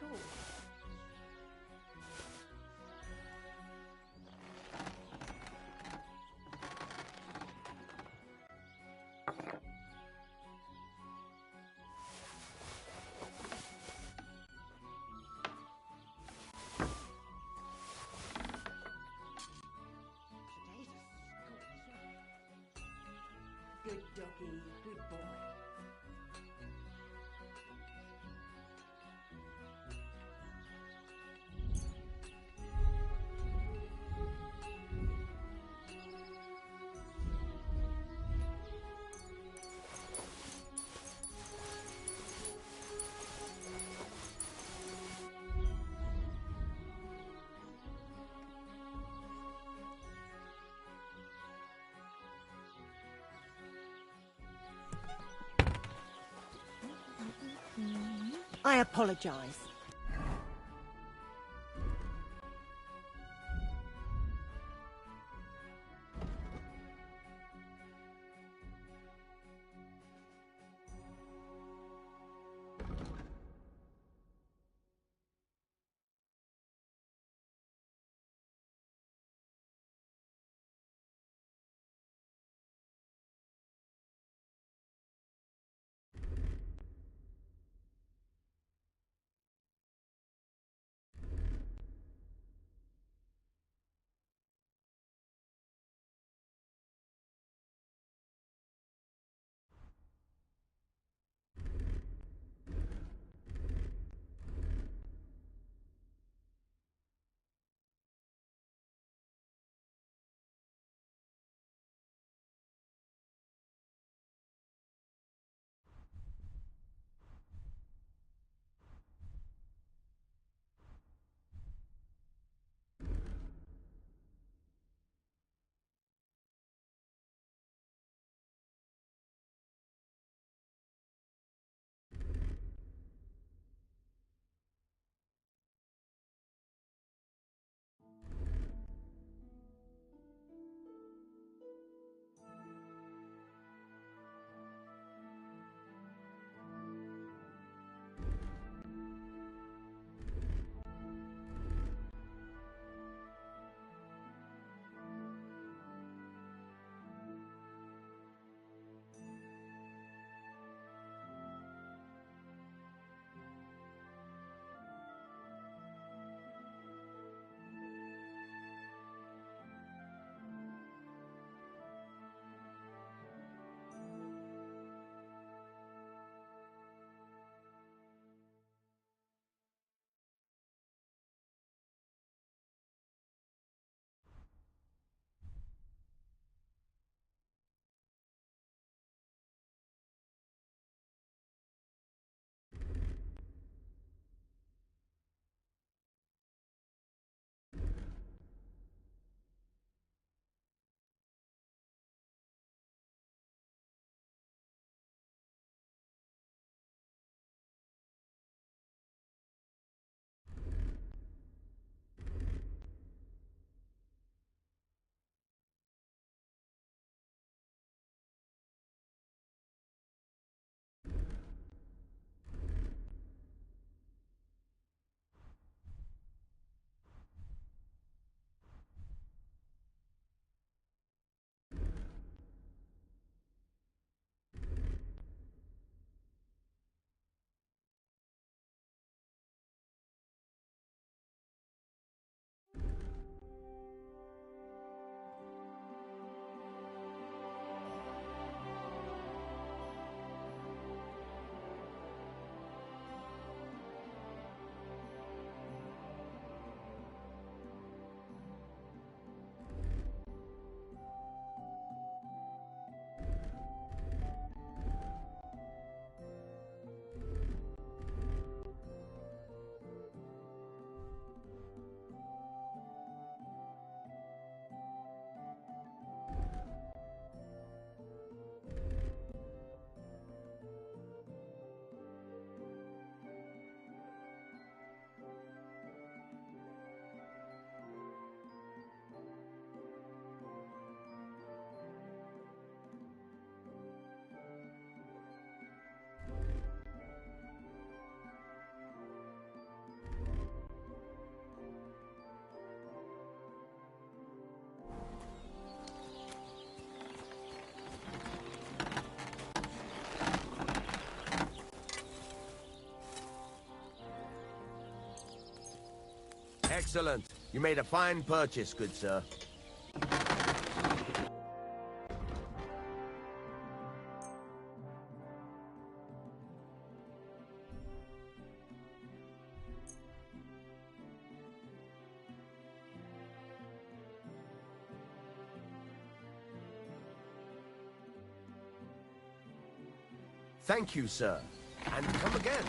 at all. Good doggy, good boy. I apologize. Excellent. You made a fine purchase, good sir. Thank you, sir. And come again.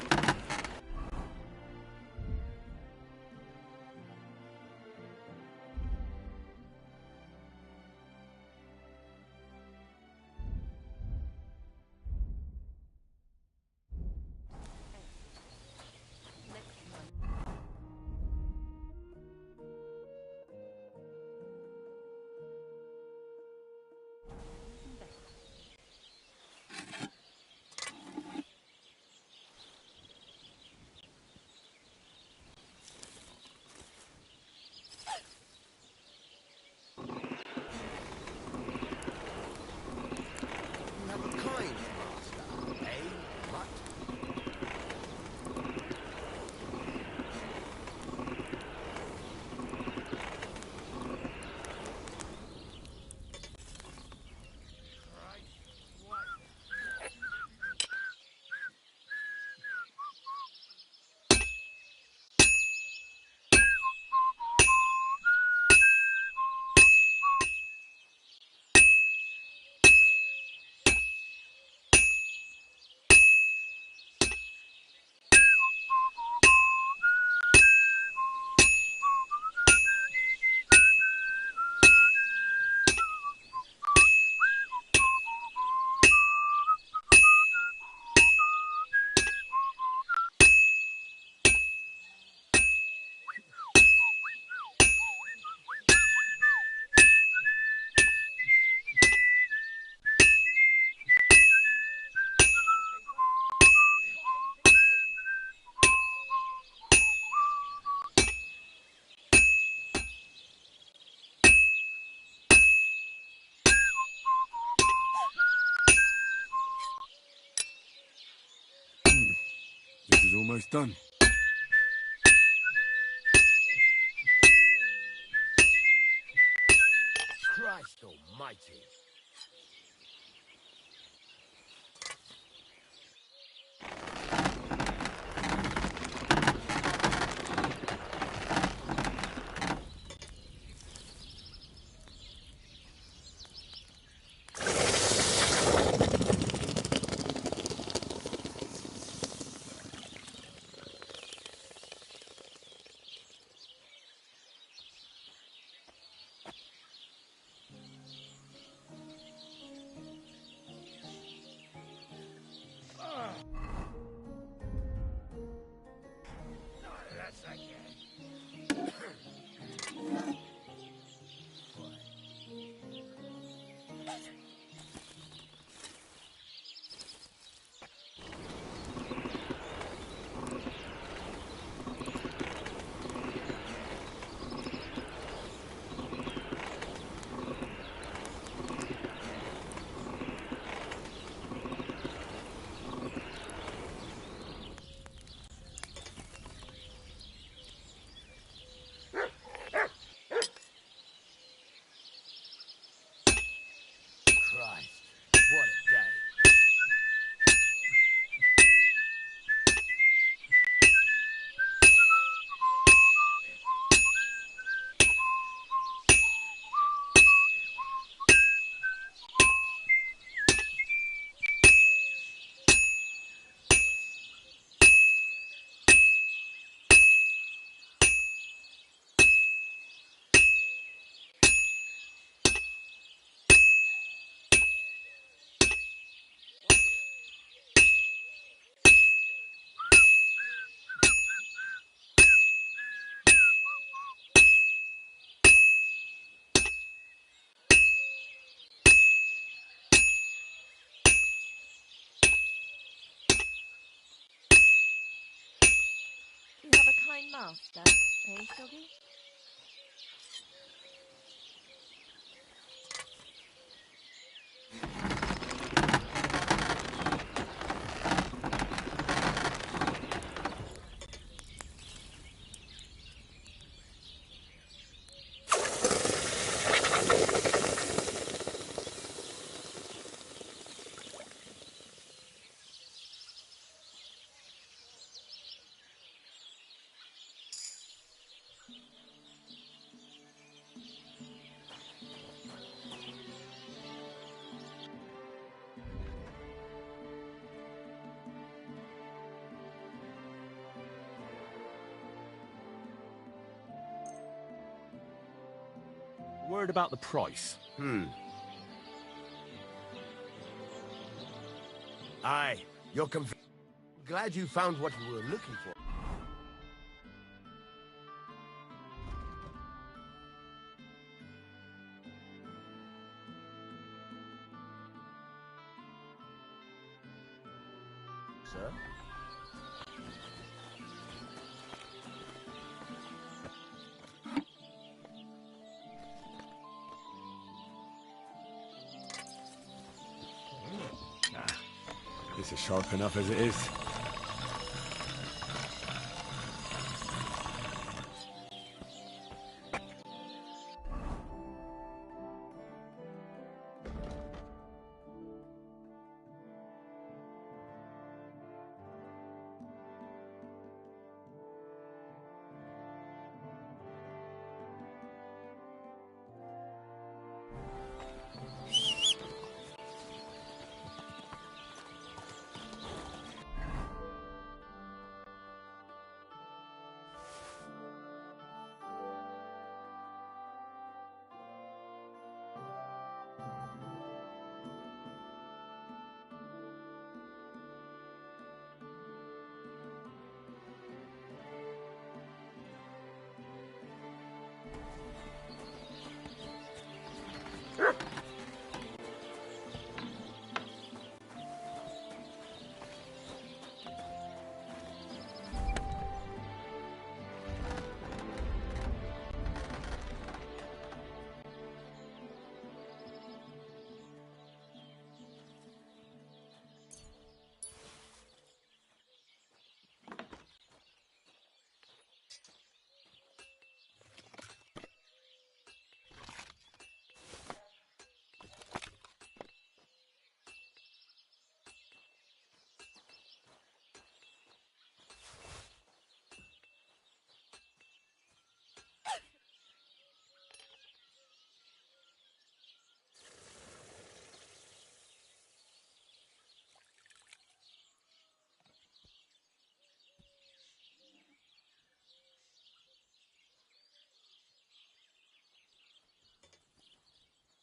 This is almost done. Christ almighty. Christ, what a day. You have a kind master, eh, Doggy? Worried about the price? Aye, you're glad you found what you were looking for. Sir? This is sharp enough as it is.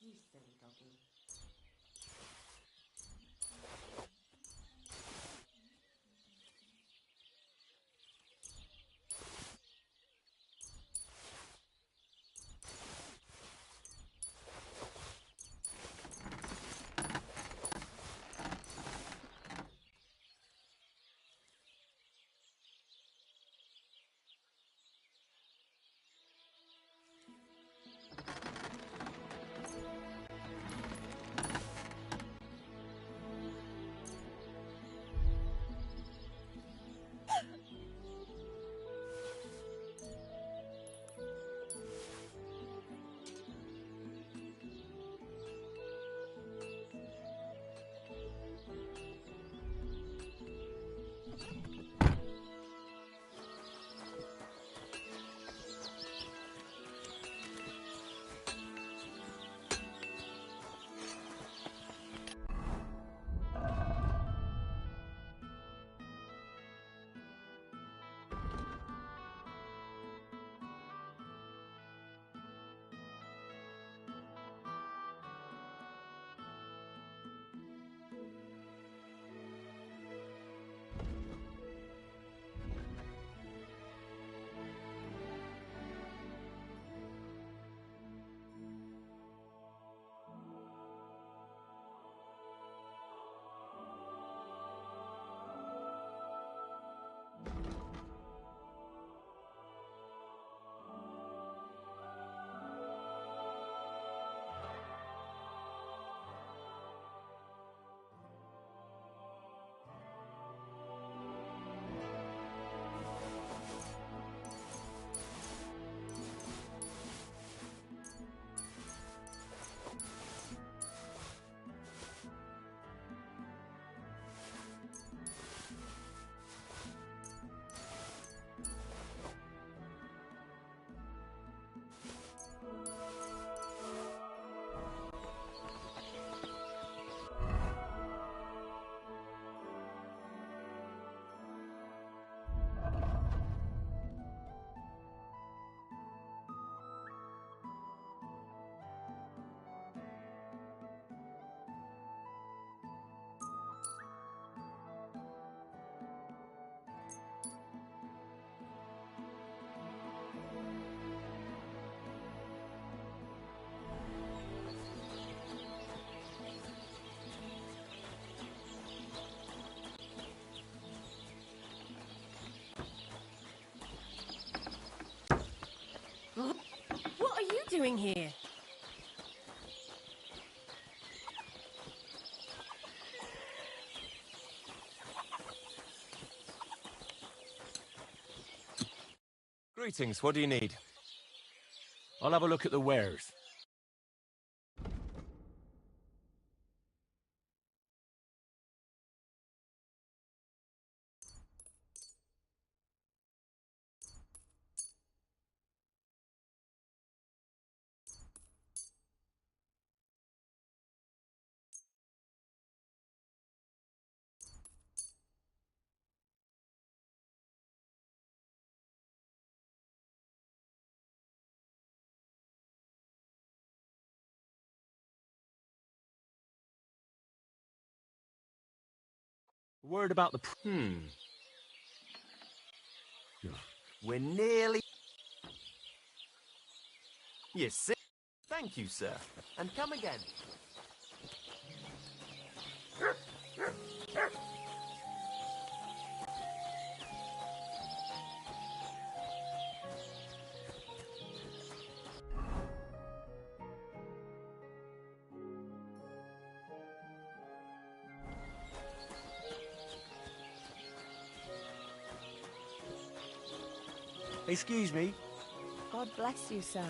You silly doggy. doing here? Greetings, what do you need? I'll have a look at the wares. Word about the... We're nearly... You see? Thank you, sir. And come again. Excuse me. God bless you, sir.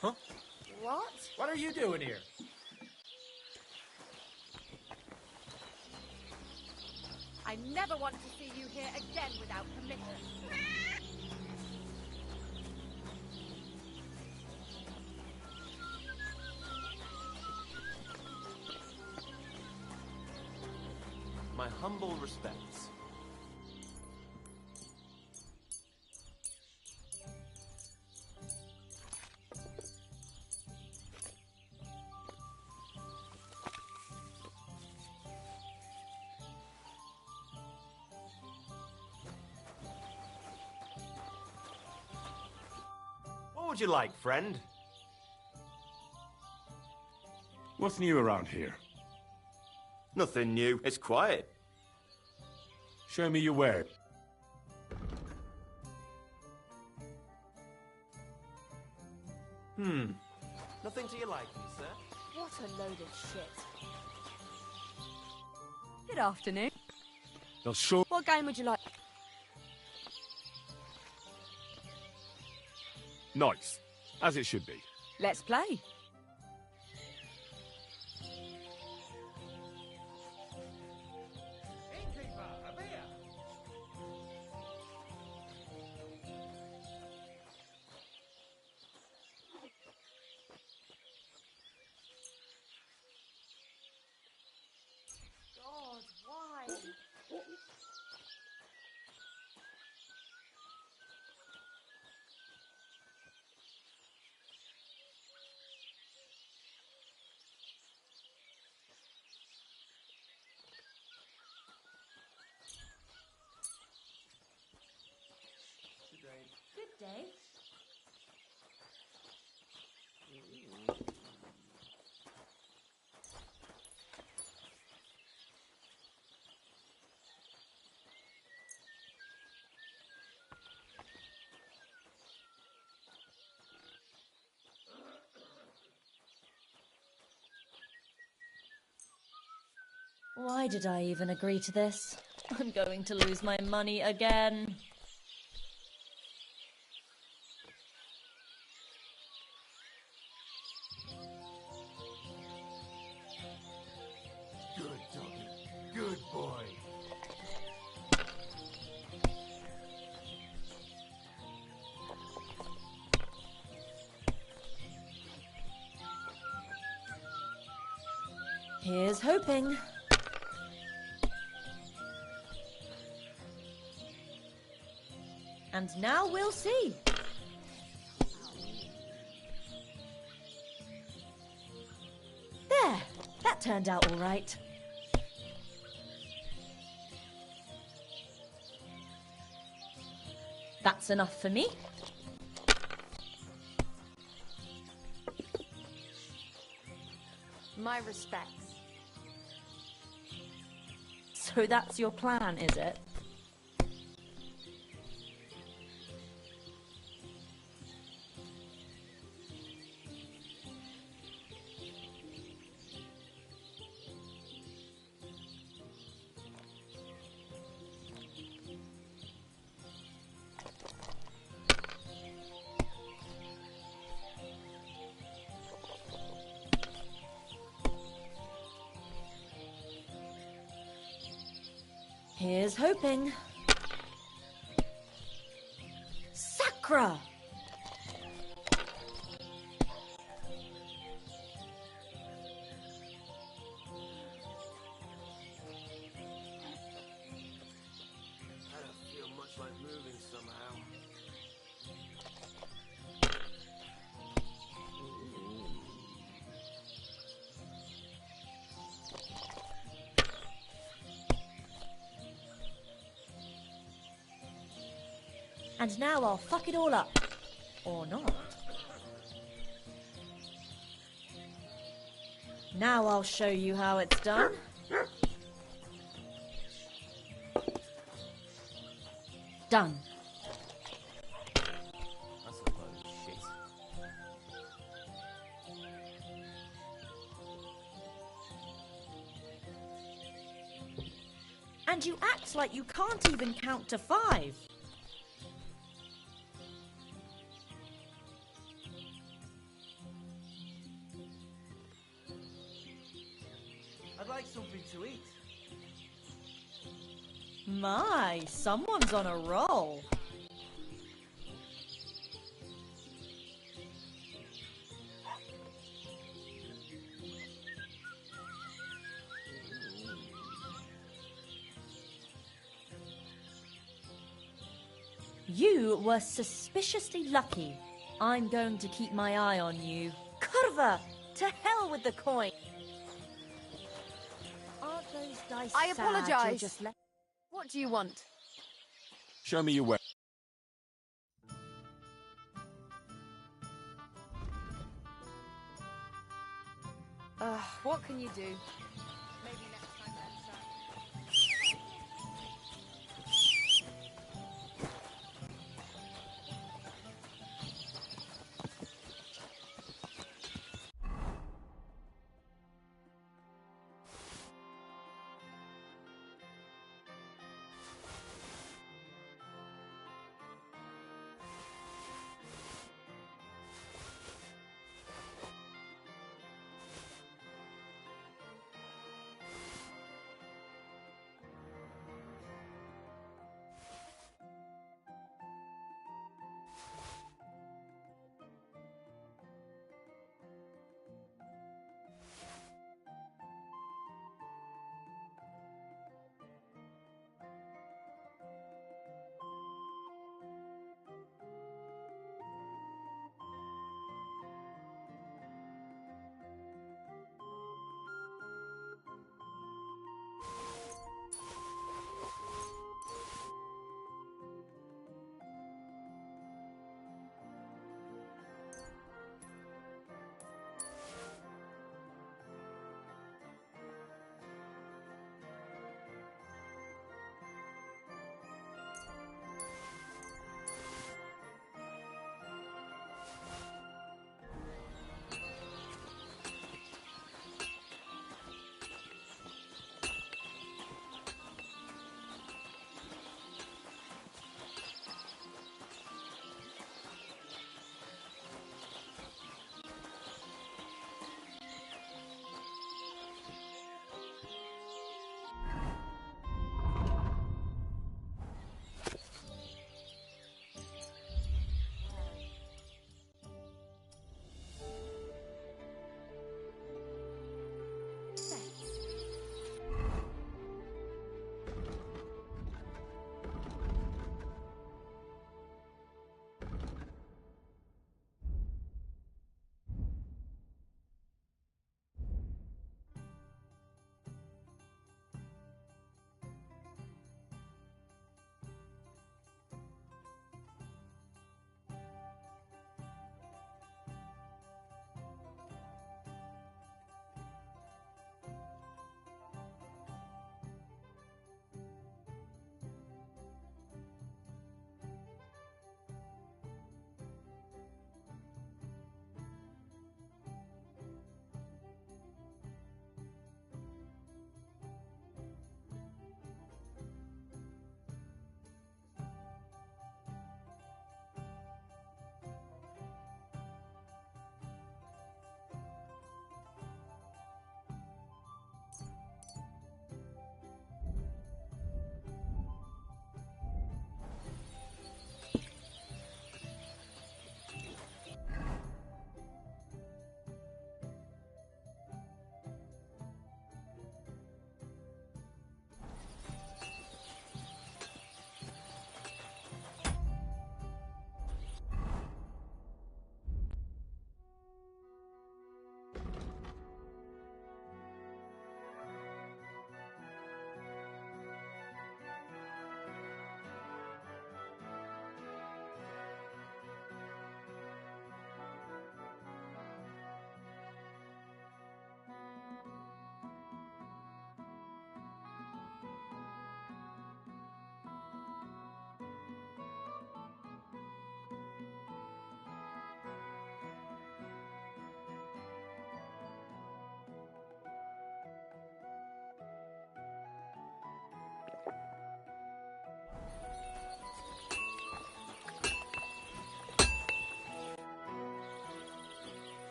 Huh? What? What are you doing here? I never want to see you here again without permission. My humble respects. What would you like, friend? What's new around here? Nothing new. It's quiet. Show me your ware. Nothing to your liking, sir? What a load of shit. Good afternoon. They'll show... What game would you like? Nice. As it should be. Let's play. God, why? Good day. Why did I even agree to this? I'm going to lose my money again. Good doggy. Good boy. Here's hoping. And now we'll see. There, that turned out all right. That's enough for me. My respects. So that's your plan, is it? Here's hoping. Sacra! I don't feel much like moving somehow. And now I'll fuck it all up. Or not. Now I'll show you how it's done. Done. That's a load of shit. And you act like you can't even count to 5. I'd like something to eat. My, someone's on a roll. You were suspiciously lucky. I'm going to keep my eye on you. Curva! To hell with the coin! Aren't those dice I sad you apologize. just left? What do you want? Show me your way. What can you do? Maybe next time then, sir.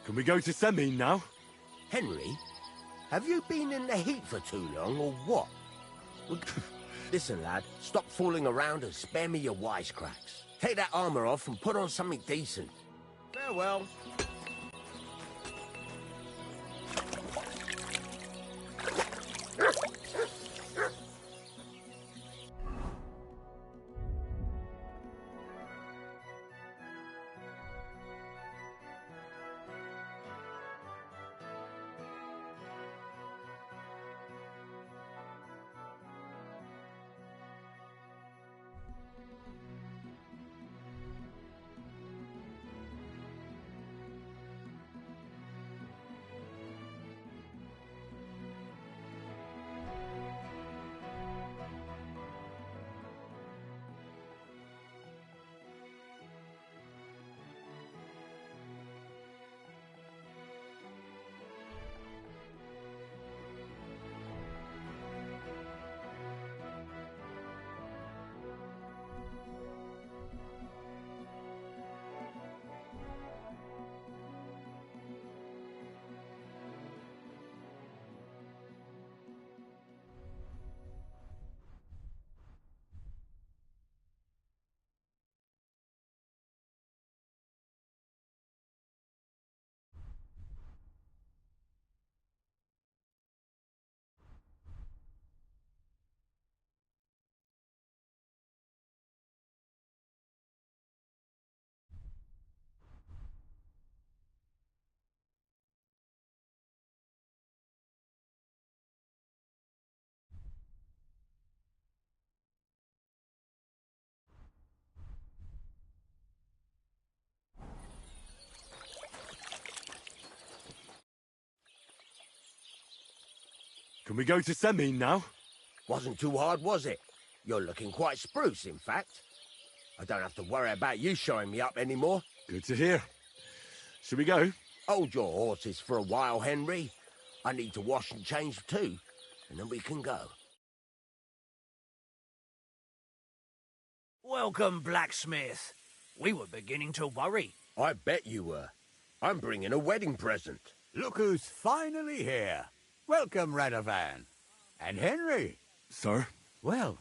Can we go to Semine now? Henry, have you been in the heat for too long, or what? Listen, lad, stop fooling around and spare me your wisecracks. Take that armor off and put on something decent. Farewell. Can we go to Semine now? Wasn't too hard, was it? You're looking quite spruce, in fact. I don't have to worry about you showing me up anymore. Good to hear. Should we go? Hold your horses for a while, Henry. I need to wash and change too, and then we can go. Welcome, blacksmith. We were beginning to worry. I bet you were. I'm bringing a wedding present. Look who's finally here. Welcome, Radovan. And Henry. Sir? Well,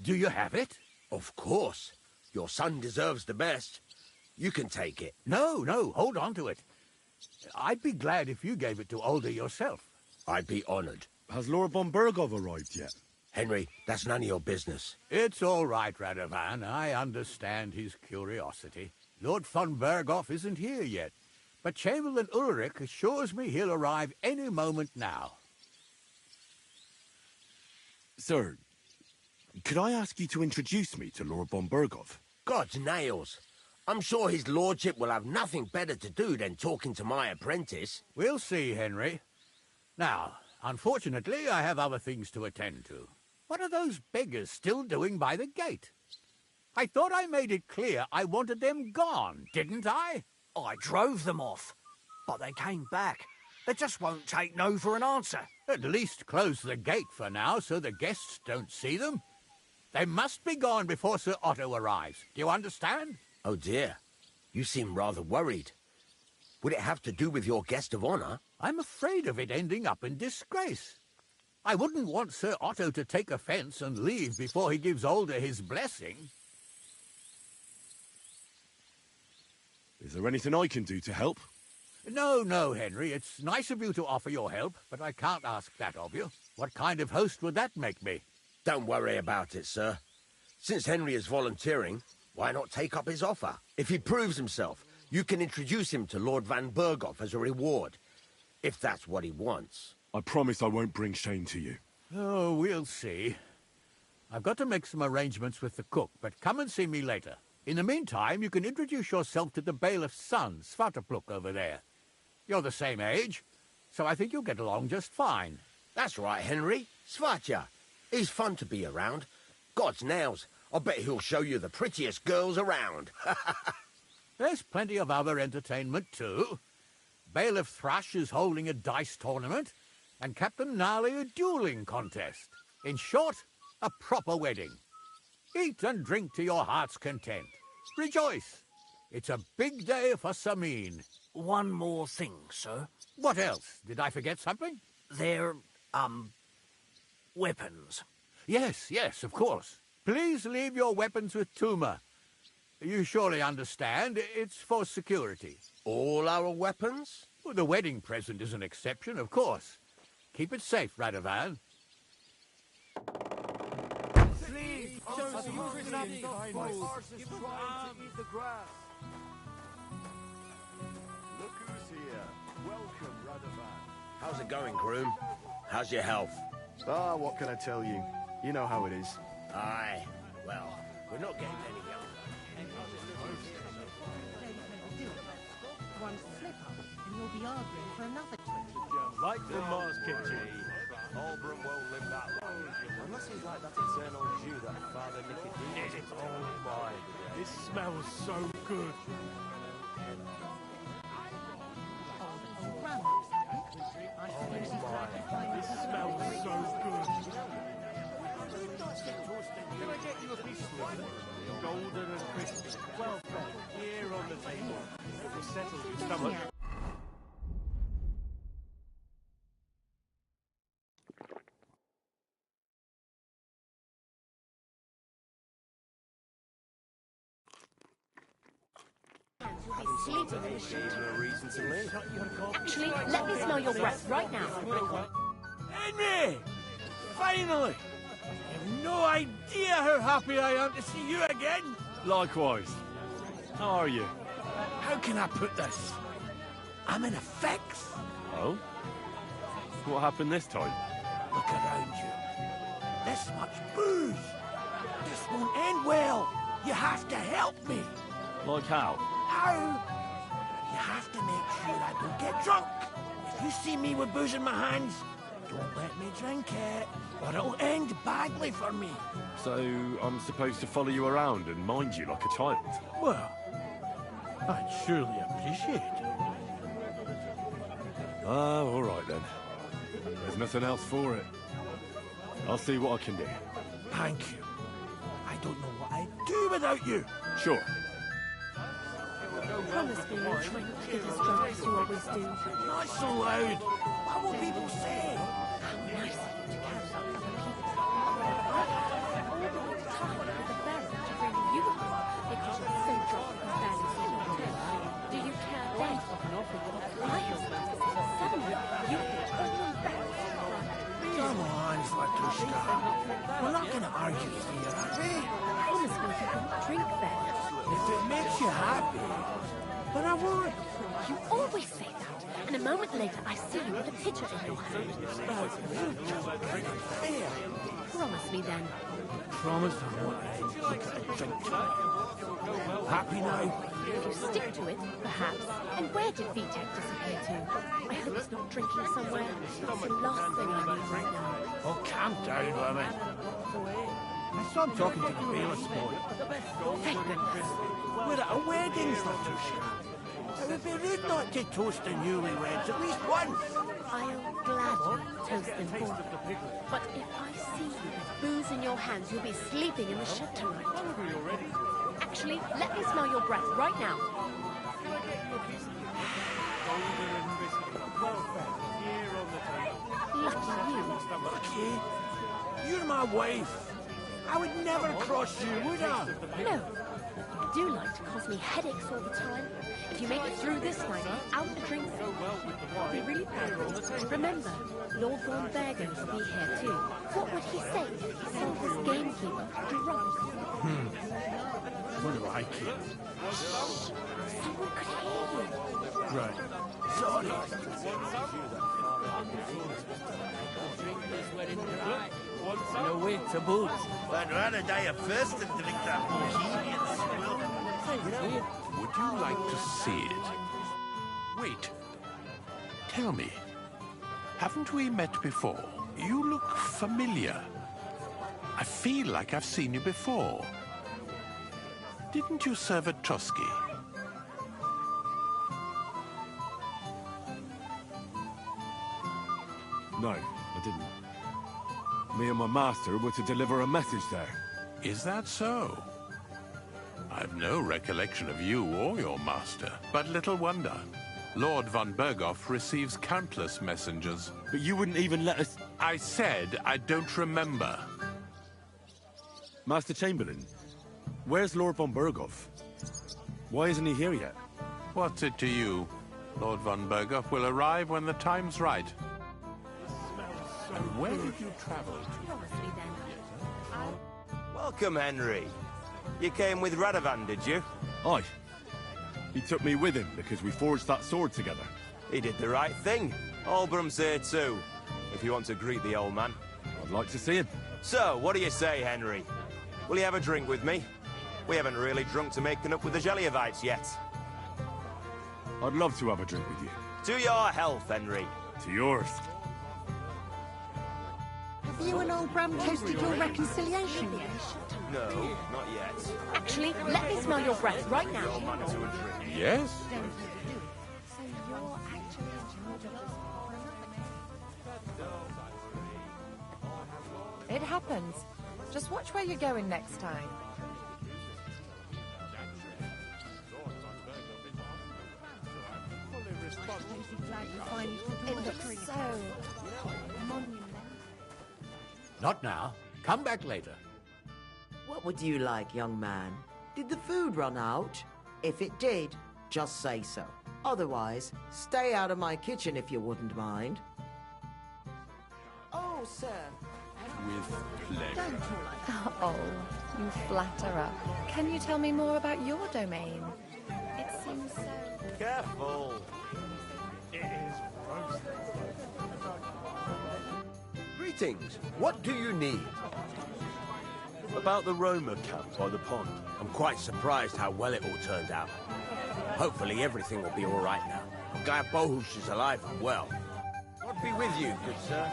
do you have it? Of course. Your son deserves the best. You can take it. No, hold on to it. I'd be glad if you gave it to Older yourself. I'd be honored. Has Lord von Bergov arrived yet? Henry, that's none of your business. It's all right, Radovan. I understand his curiosity. Lord von Bergov isn't here yet, but Chamberlain Ulrich assures me he'll arrive any moment now. Sir, could I ask you to introduce me to Lord von Bergov? God's nails. I'm sure his lordship will have nothing better to do than talking to my apprentice. We'll see, Henry. Now, unfortunately, I have other things to attend to. What are those beggars still doing by the gate? I thought I made it clear I wanted them gone, didn't I? I drove them off, but they came back. They just won't take no for an answer. At least close the gate for now so the guests don't see them. They must be gone before Sir Otto arrives. Do you understand? Oh dear, you seem rather worried. Would it have to do with your guest of honor? I'm afraid of it ending up in disgrace. I wouldn't want Sir Otto to take offense and leave before he gives Older his blessing. Is there anything I can do to help? No, Henry. It's nice of you to offer your help, but I can't ask that of you. What kind of host would that make me? Don't worry about it, sir. Since Henry is volunteering, why not take up his offer? If he proves himself, you can introduce him to Lord Van Berghoff as a reward, if that's what he wants. I promise I won't bring shame to you. Oh, we'll see. I've got to make some arrangements with the cook, but come and see me later. In the meantime, you can introduce yourself to the bailiff's son, Svatopluk, over there. You're the same age, so I think you'll get along just fine. That's right, Henry. Svatja. He's fun to be around. God's nails. I bet he'll show you the prettiest girls around. There's plenty of other entertainment, too. Bailiff Thrush is holding a dice tournament, and Captain Gnarly a dueling contest. In short, a proper wedding. Eat and drink to your heart's content. Rejoice. It's a big day for Samine. one more thing, sir. What else? Did I forget something? They're, weapons. Yes, yes, of course. Please leave your weapons with Tuma. You surely understand, it's for security. All our weapons? Well, the wedding present is an exception, of course. Keep it safe, Radovan. Look who's here. Welcome, Radovan. How's it going, groom? How's your health? Ah, what can I tell you? You know how it is. Aye. Well, we're not getting any younger. One slip up, and you'll be arguing for another 20 years. Like the Mars kitchen. Albram won't live that long. Unless he's like that eternal Jew that Father Nicodemus. Oh my, this smells so good. Old Grandma's I suppose he's glad to find This smells so good. Can I get you a piece of liver? Golden and crispy, well fed, here on the table. It will settle your stomach. Sleeping in the shelter. No reason to leave. Actually, let me smell your breath right now. Henry! Finally! You have no idea how happy I am to see you again. Likewise. How are you? How can I put this? I'm in a fix. Oh? What happened this time? Look around you. This much booze. This won't end well. You have to help me. Like how? How? You have to make sure I don't get drunk. If you see me with booze in my hands, don't let me drink it, or it'll end badly for me. So I'm supposed to follow you around and mind you like a child? Well, I'd surely appreciate it. Ah, all right then. There's nothing else for it. I'll see what I can do. Thank you. I don't know what I'd do without you. Sure. Promise me you'll try not to get as drunk as you always do. Not so loud. What will people say? How nice of you to care about other people. I have all the time with the barrel to bring you home because you're so drunk and barely see your tail. Do you care then? I have noticed that suddenly you get all embarrassed. Come on, Zlatushka. We're not going to argue here, are we? Promise me you won't drink then. If it makes you happy. But I won't. You always say that, and a moment later I see you with a pitcher in your hand. You just drink fair. Promise me then. Promise I won't look at a drink tonight. Happy now? If you stick to it, perhaps. And where did VTech disappear to? I hope he's not drinking somewhere. That's the last thing I need right now. Oh, calm down, woman. I saw him talking to the bailiff's boy. Thank goodness. We're at a wedding, Zlatushka. It would be rude not to toast the newlyweds at least once. I'll gladly toast them for you. But if I see you with booze in your hands, you'll be sleeping in the shed tonight. Actually, let me smell your breath right now. Lucky you. Lucky? You're my wife. I would never cross you, would I? No. You do like to cause me headaches all the time. If you make it through this night without a drink, I'll be really proud. Remember, Lord Von Bergen will be here too. What would he say if he saw his gamekeeper drunk? What do I care? Someone could hear you. Right. Sorry. No way to boot. I'd rather die of thirst than drink that bohemian swill. Would you like to see it? Wait. Tell me, haven't we met before? You look familiar. I feel like I've seen you before. Didn't you serve at Trotsky? No, I didn't. Me and my master were to deliver a message there. Is that so? I've no recollection of you or your master, but little wonder. Lord von Berghoff receives countless messengers. But you wouldn't even let us... I said I don't remember. Master Chamberlain, where's Lord von Berghoff? Why isn't he here yet? What's it to you? Lord von Berghoff will arrive when the time's right. And where did you travel to? Honestly, then. Welcome, Henry. You came with Radovan, did you? Aye. He took me with him because we forged that sword together. He did the right thing. Olbrum's here too, if you want to greet the old man. I'd like to see him. So, what do you say, Henry? Will you have a drink with me? We haven't really drunk to making up with the Geliovites yet. I'd love to have a drink with you. To your health, Henry. To yours. Have you and old Bram toasted your reconciliation yet? No, not yet. Actually, let me smell your breath right now. Your man to a drink. Yes? So you're actually in charge of this. It happens. Just watch where you're going next time. It looks so monumental. Not now. Come back later. What would you like, young man? Did the food run out? If it did, just say so. Otherwise, stay out of my kitchen if you wouldn't mind. Oh, sir. With pleasure. Don't talk like that. Oh, you flatterer. Can you tell me more about your domain? It seems so. Careful. Greetings. What do you need? About the Roma camp by the pond. I'm quite surprised how well it all turned out. Hopefully everything will be all right now. I'm glad Bohush is alive and well. God be with you, good sir.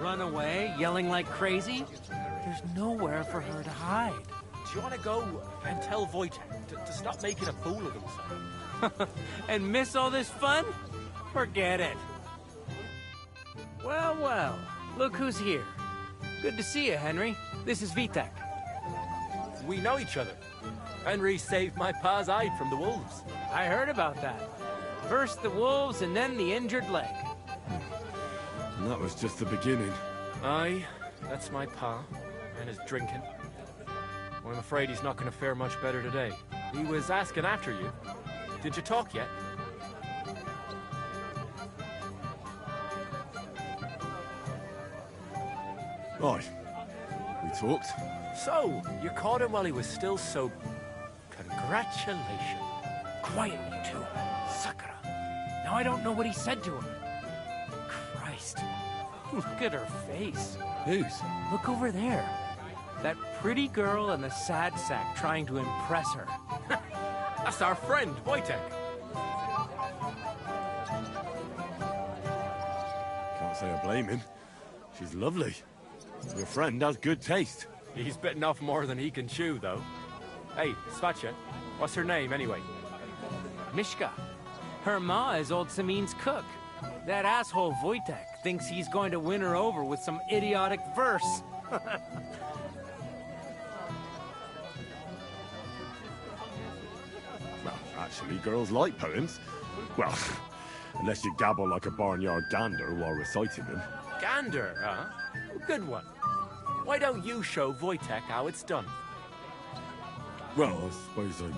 Run away, yelling like crazy? There's nowhere for her to hide. Do you want to go and tell Wojtek to stop making a fool of himself? And miss all this fun? Forget it. Well, well, look who's here. Good to see you, Henry. This is Vitek. We know each other. Henry saved my pa's hide from the wolves. I heard about that. First the wolves and then the injured leg. And that was just the beginning. Aye, that's my pa, and his drinking. Well, I'm afraid he's not going to fare much better today. He was asking after you. Did you talk yet? Aye. We talked. So, you caught him while he was still so... Congratulations. Quiet, you two. Sakura. Now I don't know what he said to her. Christ. Look at her face. Whose? Look over there. That pretty girl in the sad sack trying to impress her. That's our friend, Wojtek. Can't say I blame him. She's lovely. Your friend has good taste. He's bitten off more than he can chew, though. Hey, Svatcha, what's her name, anyway? Mishka. Her ma is old Samin's cook. That asshole Wojtek thinks he's going to win her over with some idiotic verse. Well, actually, girls like poems. Well, unless you gabble like a barnyard gander while reciting them. Gander, huh? Good one. Why don't you show Wojtek how it's done? Well, I suppose I...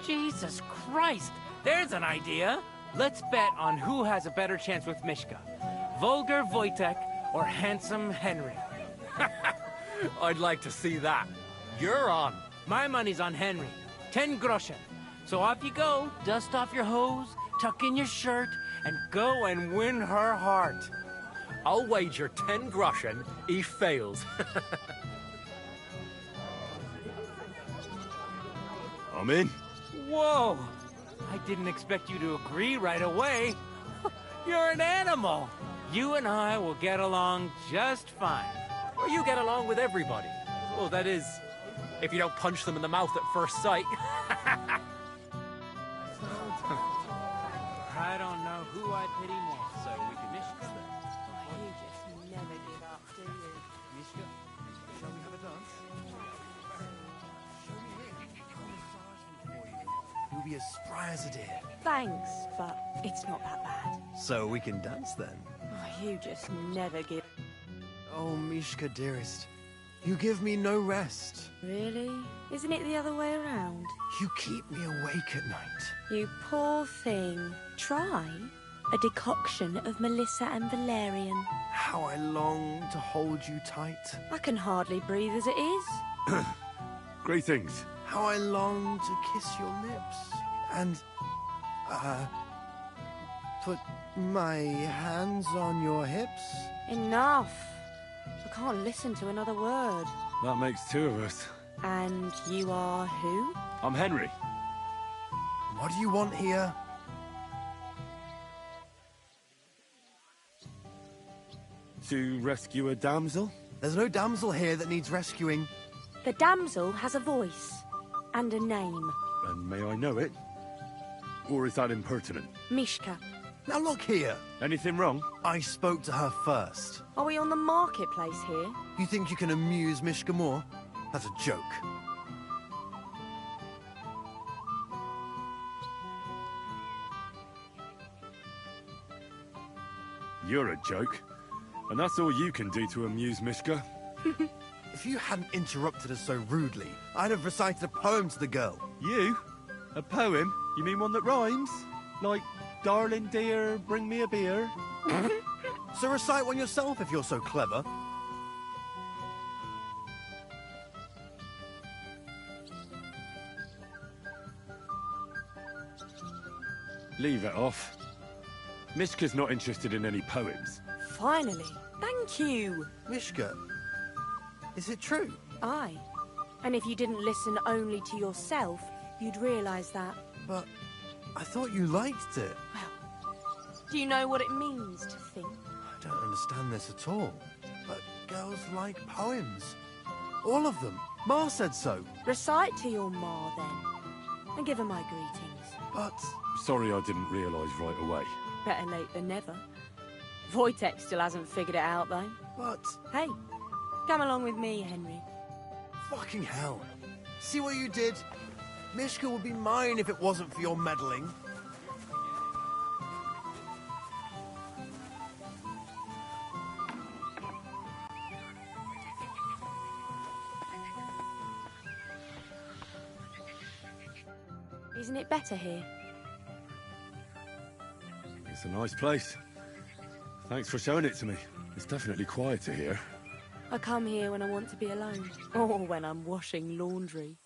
Jesus Christ! There's an idea! Let's bet on who has a better chance with Mishka. Vulgar Wojtek or handsome Henry. I'd like to see that. You're on. My money's on Henry. 10 groschen. So off you go, dust off your hose, tuck in your shirt, and go and win her heart. I'll wager 10 groschen he fails. I'm in. Whoa! I didn't expect you to agree right away. You're an animal. You and I will get along just fine. Well, you get along with everybody. Well, that is, if you don't punch them in the mouth at first sight. be as spry as a deer. Thanks, but it's not that bad. So we can dance then. Oh, you just never give... Oh, Mishka, dearest. You give me no rest. Really? Isn't it the other way around? You keep me awake at night. You poor thing. Try a decoction of Melissa and valerian. How I long to hold you tight. I can hardly breathe as it is. Greetings. How I long to kiss your lips. And, put my hands on your hips. Enough. I can't listen to another word. That makes two of us. And you are who? I'm Henry. What do you want here? To rescue a damsel? There's no damsel here that needs rescuing. The damsel has a voice and a name. And may I know it? Or is that impertinent? Mishka. Now look here. Anything wrong? I spoke to her first. Are we on the marketplace here? You think you can amuse Mishka more? That's a joke. You're a joke. And that's all you can do to amuse Mishka. If you hadn't interrupted us so rudely, I'd have recited a poem to the girl. You? A poem? You mean one that rhymes? Like, darling dear, bring me a beer? So recite one yourself if you're so clever. Leave it off. Mishka's not interested in any poems. Finally. Thank you. Mishka, is it true? Aye. And if you didn't listen only to yourself, you'd realise that. But I thought you liked it. Well, do you know what it means to think? I don't understand this at all. But girls like poems. All of them. Ma said so. Recite to your ma, then. And give her my greetings. But... Sorry I didn't realise right away. Better late than never. Wojtek still hasn't figured it out, though. But... Hey, come along with me, Henry. Fucking hell. See what you did? Mishka would be mine if it wasn't for your meddling. Isn't it better here? It's a nice place. Thanks for showing it to me. It's definitely quieter here. I come here when I want to be alone. Or when I'm washing laundry.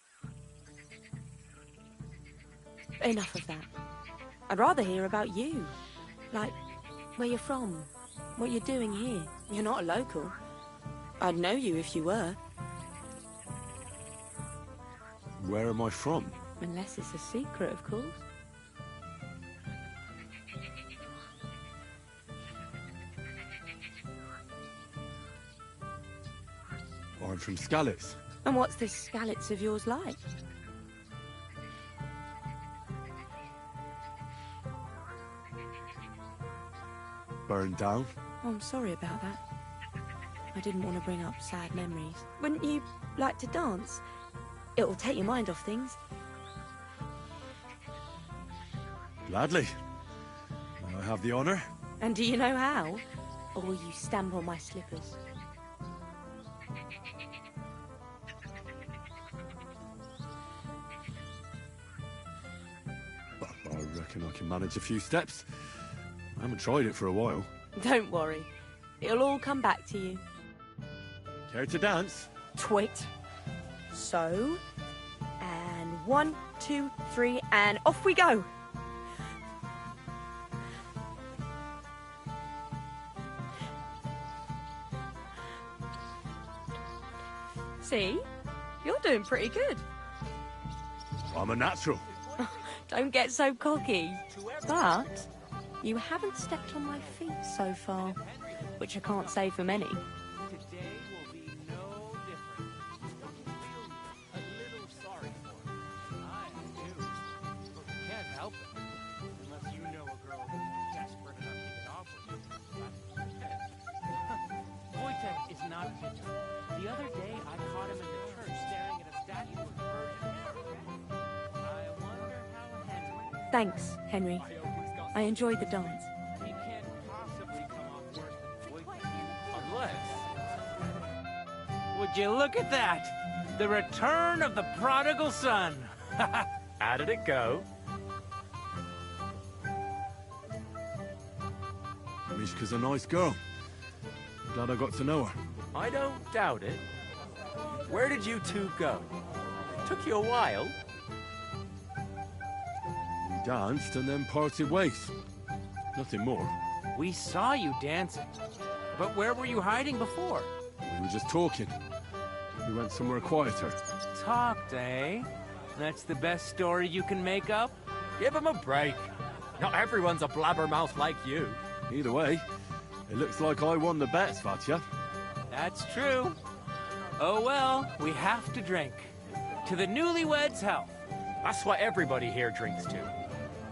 Enough of that. I'd rather hear about you. Like, where you're from. What you're doing here. You're not a local. I'd know you if you were. Where am I from? Unless it's a secret, of course. I'm from Skalitz. And what's this Skalitz of yours like? Burned down. Oh, I'm sorry about that. I didn't want to bring up sad memories. Wouldn't you like to dance? It'll take your mind off things. Gladly. May I have the honour? And do you know how? Or will you stamp on my slippers? I reckon I can manage a few steps. I haven't tried it for a while. Don't worry. It'll all come back to you. Care to dance? Twit. So, and 1, 2, 3, and off we go. See? You're doing pretty good. I'm a natural. Don't get so cocky. But you haven't stepped on my feet so far, which I can't say for many. Today will be no different. A little sorry for her. I do. But you can't help it. Unless you know a girl who's desperate enough to get off with you. Wojtek is not a victim. The other day, I caught him in the church staring at a statue of the Virgin Mary. I wonder how Thanks, Henry. I enjoyed the dance. He can't possibly come off worse than boyfriend. Unless... Would you look at that? The return of the prodigal son. How did it go? Mishka's a nice girl. Glad I got to know her. I don't doubt it. Where did you two go? Took you a while. We danced and then parted ways. Nothing more. We saw you dancing. But where were you hiding before? We were just talking. We went somewhere quieter. Talked, eh? That's the best story you can make up? Give him a break. Not everyone's a blabbermouth like you. Either way, it looks like I won the bet, Svatya. That's true. Oh well, we have to drink. To the newlyweds' health. That's what everybody here drinks to.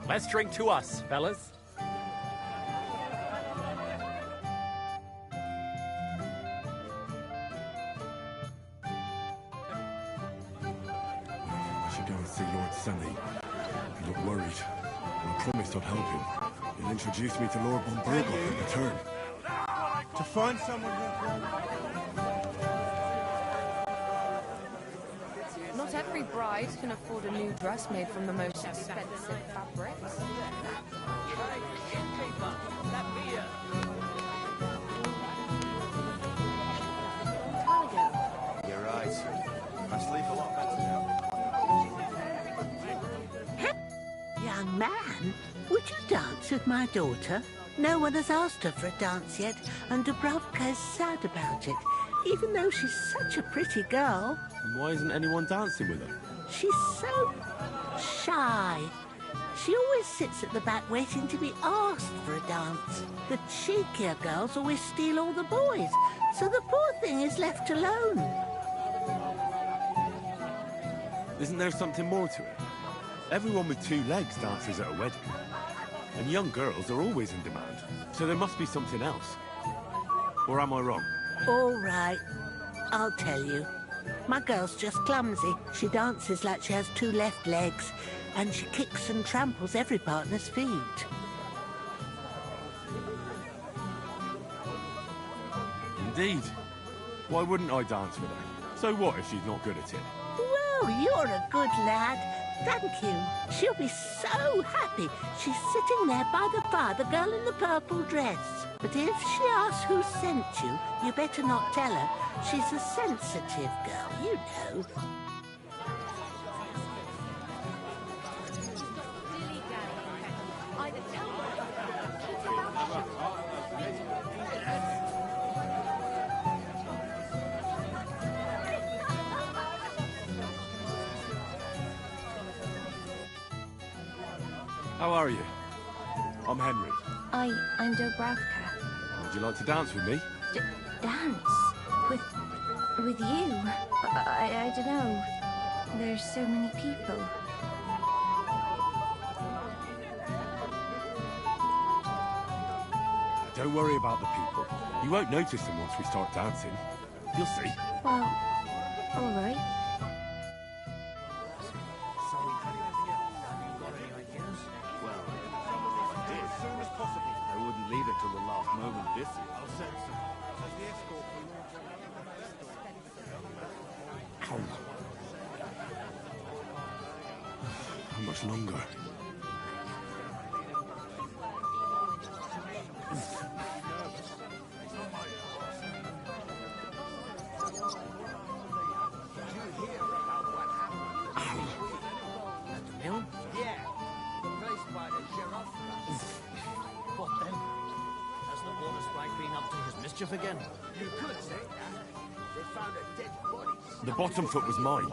Let's drink to us, fellas. I should go and see Lord Sunny. He looked worried. I promised I'd help him. He'll introduce me to Lord von Burgos in return. To find someone who Not every bride can afford a new dress made from the most expensive fabrics. You're right. I sleep a lot better now. Young man, would you dance with my daughter? No one has asked her for a dance yet, and Dubravka is sad about it, even though she's such a pretty girl. And why isn't anyone dancing with her? She's so shy. She always sits at the back waiting to be asked for a dance. The cheekier girls always steal all the boys, so the poor thing is left alone. Isn't there something more to it? Everyone with two legs dances at a wedding. And young girls are always in demand. So there must be something else. Or am I wrong? All right, I'll tell you. My girl's just clumsy. She dances like she has two left legs, and she kicks and tramples every partner's feet. Indeed. Why wouldn't I dance with her? So what if she's not good at it? Well, you're a good lad. Thank you. She'll be so happy. She's sitting there by the fire, the girl in the purple dress. But if she asks who sent you, you better not tell her. She's a sensitive girl, you know. How are you? I'm Henry. I'm Dubravka. Would you like to dance with me? Dance? With you? I don't know. There's so many people. Don't worry about the people. You won't notice them once we start dancing. You'll see. Well, all right. I wouldn't leave it till the last moment this year. How much longer? Again. You could say that. They found a dead body. The bottom foot was mine.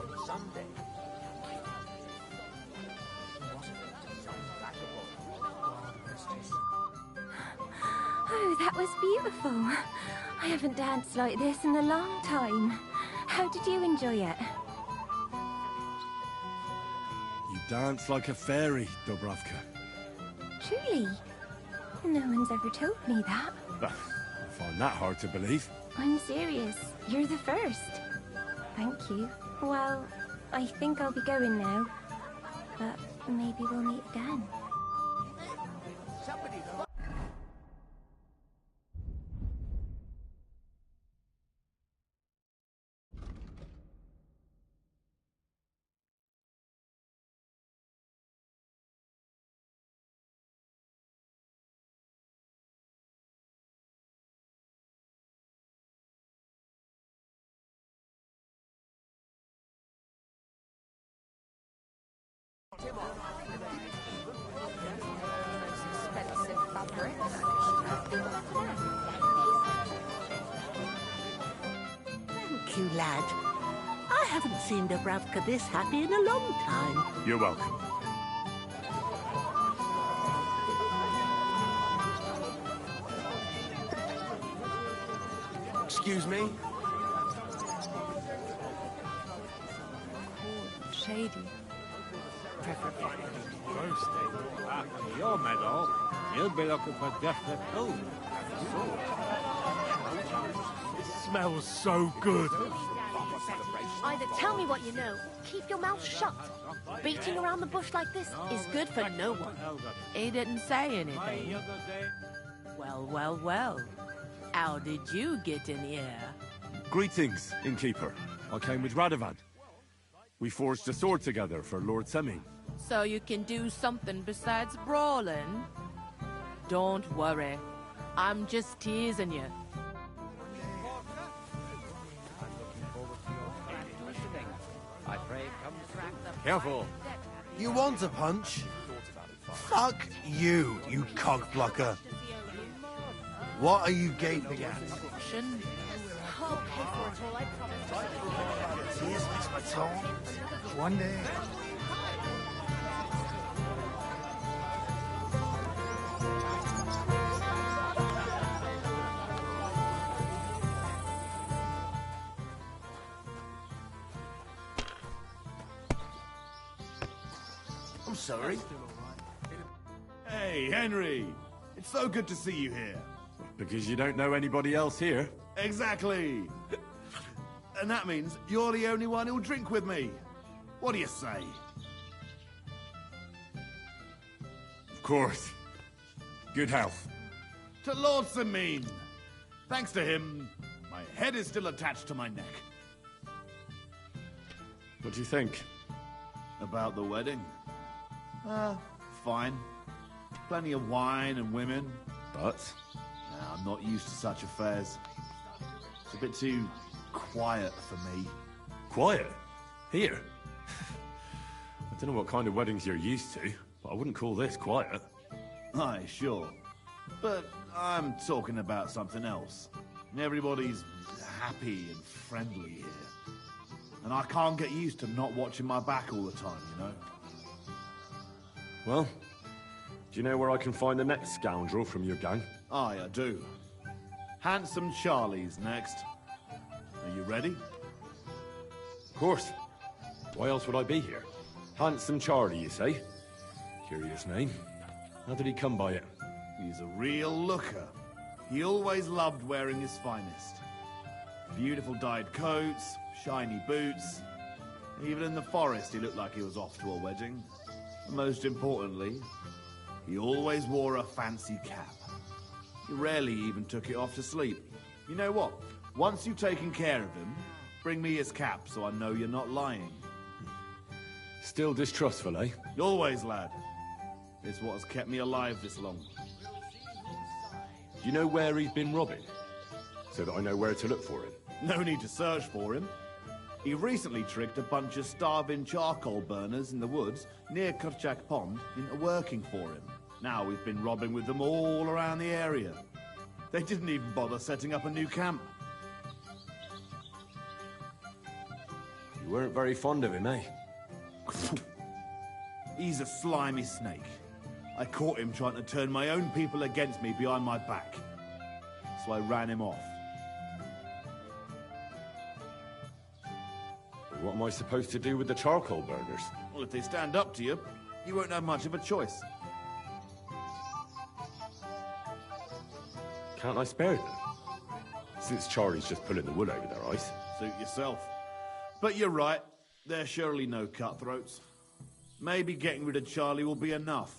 Oh, that was beautiful. I haven't danced like this in a long time. How did you enjoy it? You dance like a fairy, Dubravka. Truly? No one's ever told me that. I find that hard to believe. I'm serious. You're the first. Thank you. Well, I think I'll be going now. But maybe we'll meet again. Expensive fabric. Thank you, lad. I haven't seen Dubravka this happy in a long time. You're welcome. Excuse me? Shady. First thing, back on your medal, you'll be looking for definite food. It smells so good. Either tell me what you know, keep your mouth shut. Beating around the bush like this is good for no one. He didn't say anything. Well, well, well. How did you get in here? Greetings, innkeeper. I came with Radovan. We forged a sword together for Lord Semin. So you can do something besides brawling? Don't worry. I'm just teasing you. Careful. You want a punch? Fuck you, you cock-blocker. What are you gaping at? I'll pay for it all, I promise. Cheers, Miss Baton. One day. I'm sorry. Hey, Henry! It's so good to see you here. Because you don't know anybody else here. Exactly! And that means you're the only one who'll drink with me. What do you say? Of course. Good health. To Lord Semin! Thanks to him, my head is still attached to my neck. What do you think? About the wedding? Fine. Plenty of wine and women. But? I'm not used to such affairs. It's a bit too quiet for me. Quiet? Here? I don't know what kind of weddings you're used to, but I wouldn't call this quiet. Aye, sure. But I'm talking about something else. Everybody's happy and friendly here. And I can't get used to not watching my back all the time, you know? Well, do you know where I can find the next scoundrel from your gang? Aye, I do. Handsome Charlie's next. Are you ready? Of course. Why else would I be here? Handsome Charlie, you say? Curious name. How did he come by it? He's a real looker. He always loved wearing his finest. Beautiful dyed coats, shiny boots. Even in the forest, he looked like he was off to a wedding. And most importantly, he always wore a fancy cap. He rarely even took it off to sleep. You know what? Once you've taken care of him, bring me his cap so I know you're not lying. Still distrustful, eh? Always, lad. It's what has kept me alive this long. Do you know where he's been robbing? So that I know where to look for him. No need to search for him. He recently tricked a bunch of starving charcoal burners in the woods near Kurchak Pond into working for him. Now we've been robbing with them all around the area. They didn't even bother setting up a new camp. You weren't very fond of him, eh? He's a slimy snake. I caught him trying to turn my own people against me behind my back. So I ran him off. What am I supposed to do with the charcoal burners? Well, if they stand up to you, you won't have much of a choice. Can't I spare them? Since Charlie's just pulling the wool over their eyes. Suit yourself. But you're right. There's surely no cutthroats. Maybe getting rid of Charlie will be enough.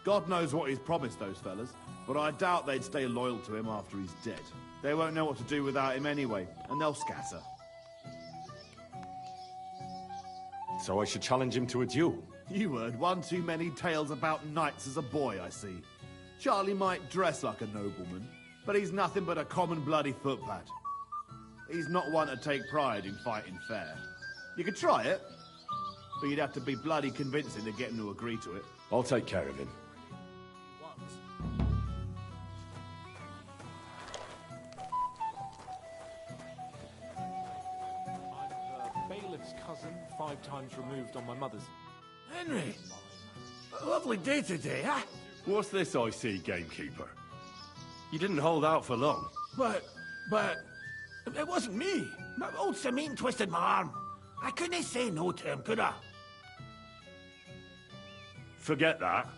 God knows what he's promised those fellas, but I doubt they'd stay loyal to him after he's dead. They won't know what to do without him anyway, and they'll scatter. So I should challenge him to a duel? You heard one too many tales about knights as a boy, I see. Charlie might dress like a nobleman, but he's nothing but a common bloody footpad. He's not one to take pride in fighting fair. You could try it, But you'd have to be bloody convincing to get him to agree to it. I'll take care of him. I'm the bailiff's cousin, 5 times removed on my mother's. Henry! A lovely day today, huh? What's this I see, gamekeeper? You didn't hold out for long. But... It wasn't me. Old Samine twisted my arm. I couldn't say no to him, could I? Forget that.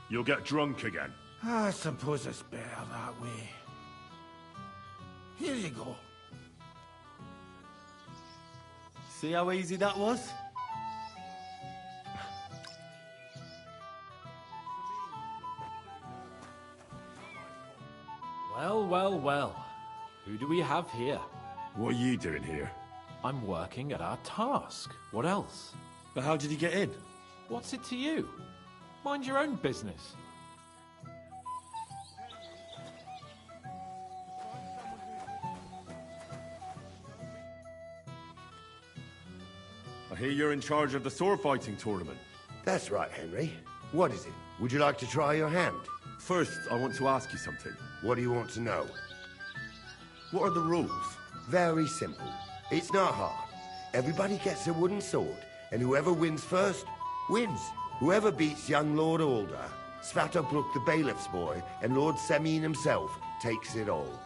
You'll get drunk again. I suppose it's better that way. Here you go. See how easy that was? Well, well, well. Who do we have here? What are you doing here? I'm working at our task. What else? But how did he get in? What's it to you? Mind your own business. I hear you're in charge of the sword fighting tournament. That's right, Henry. What is it? Would you like to try your hand? First, I want to ask you something. What do you want to know? What are the rules? Very simple. It's not hard. Everybody gets a wooden sword, and whoever wins first, wins. Whoever beats young Lord Alder, Svatopluk the bailiff's boy, and Lord Semine himself, takes it all.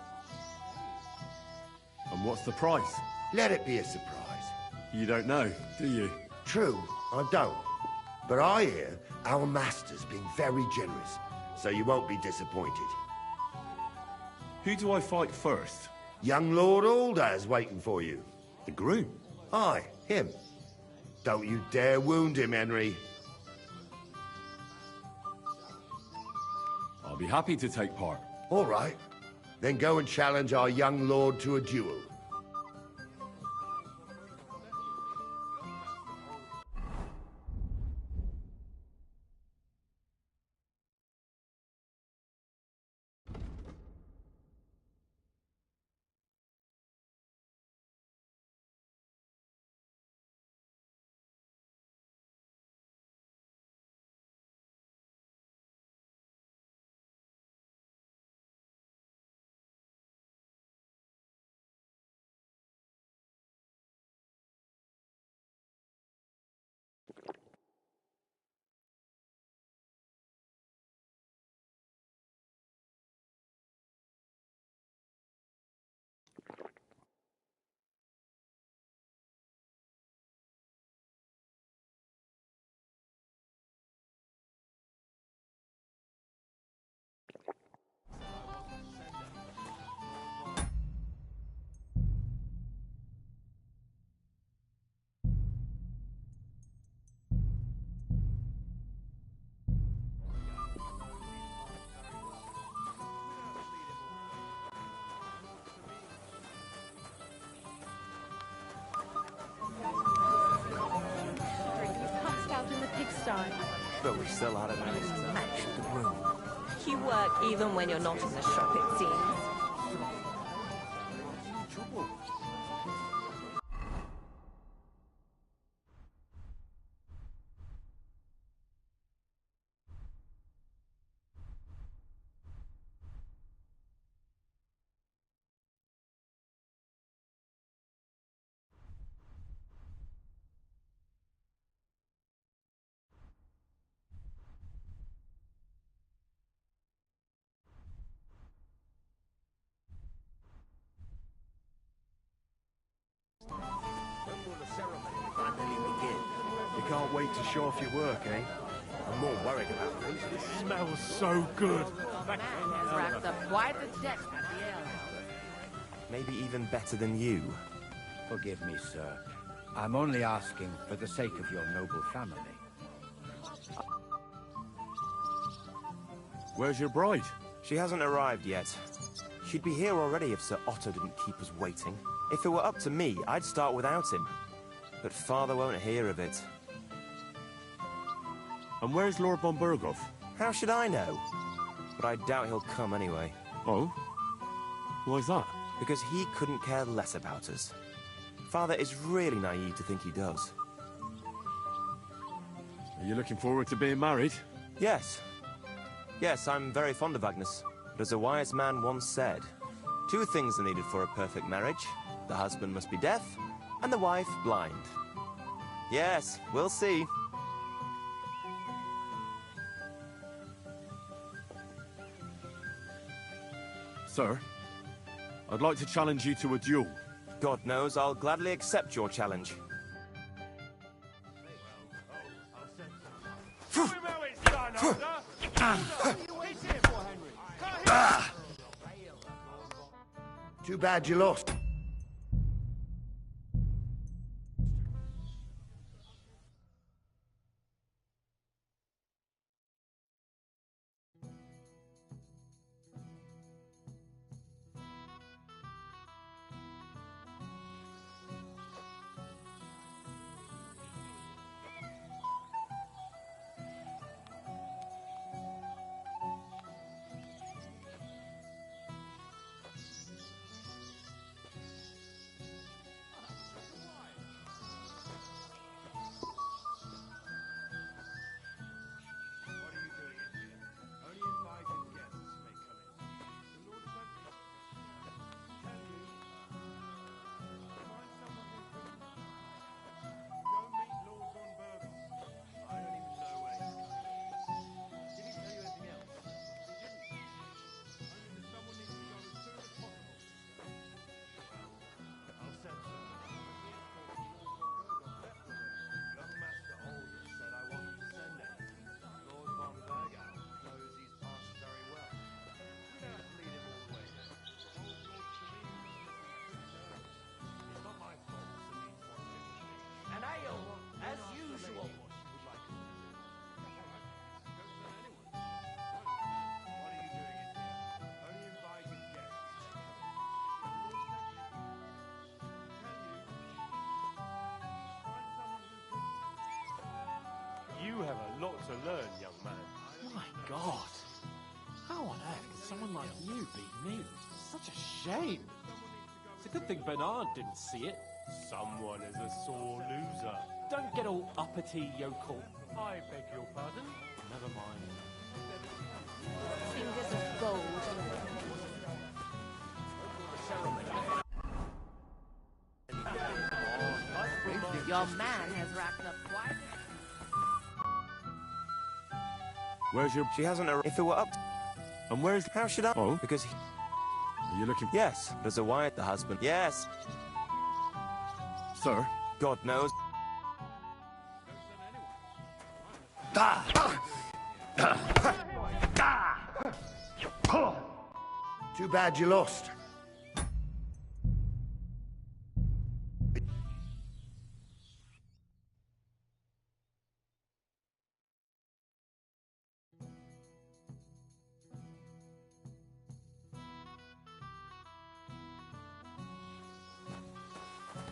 And what's the price? Let it be a surprise. You don't know, do you? True, I don't. But I hear our master's been very generous, so you won't be disappointed. Who do I fight first? Young Lord Alder is waiting for you. The groom? Aye, him. Don't you dare wound him, Henry. I'll be happy to take part. All right. Then go and challenge our young lord to a duel. But we still had a nice time. Match the room. You work even when you're not in the shop, it seems. You can't wait to show off your work, eh? I'm more worried about things. It smells so good. Man has racked up quite the debt at the alehouse. Maybe even better than you. Forgive me, sir. I'm only asking for the sake of your noble family. Where's your bride? She hasn't arrived yet. She'd be here already if Sir Otto didn't keep us waiting. If it were up to me, I'd start without him. But Father won't hear of it. And where's Lord von Burgov? How should I know? But I doubt he'll come anyway. Oh? Why's that? Because he couldn't care less about us. Father is really naive to think he does. Are you looking forward to being married? Yes. Yes, I'm very fond of Agnes. But as a wise man once said, 2 things are needed for a perfect marriage. The husband must be deaf, and the wife blind. Yes, we'll see. Sir, I'd like to challenge you to a duel. God knows I'll gladly accept your challenge. Too bad you lost. You have a lot to learn, young man. My God. How on earth can someone like you beat me? Such a shame. It's a good thing Bernard didn't see it. Someone is a sore loser. Don't get all uppity, yokel. I beg your pardon? Never mind. Fingers of gold. Your man has racked up quite. Where's your... She hasn't a... If it were up... And where's... How should I... Oh? Because he... Are you looking... Yes. There's a wife, the husband. Yes. Sir? God knows. Too bad you lost.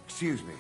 Excuse me.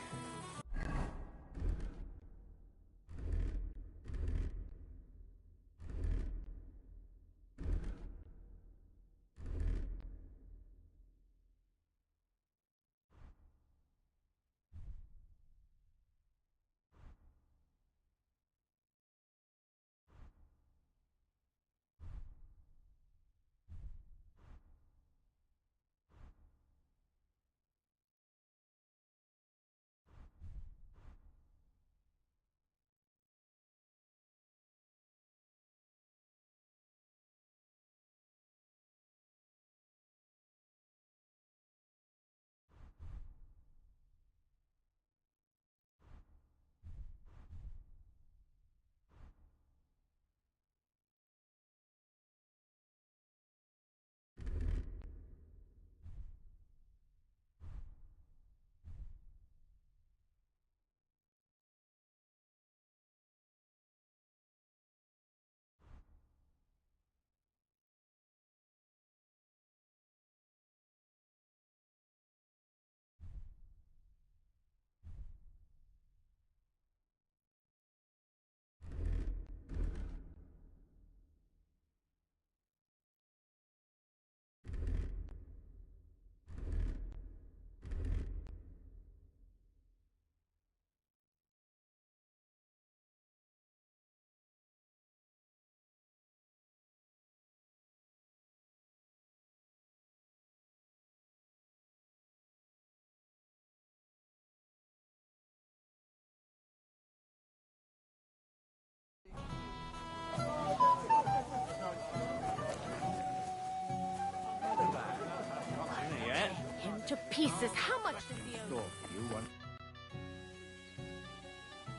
to pieces. How much does he owe you?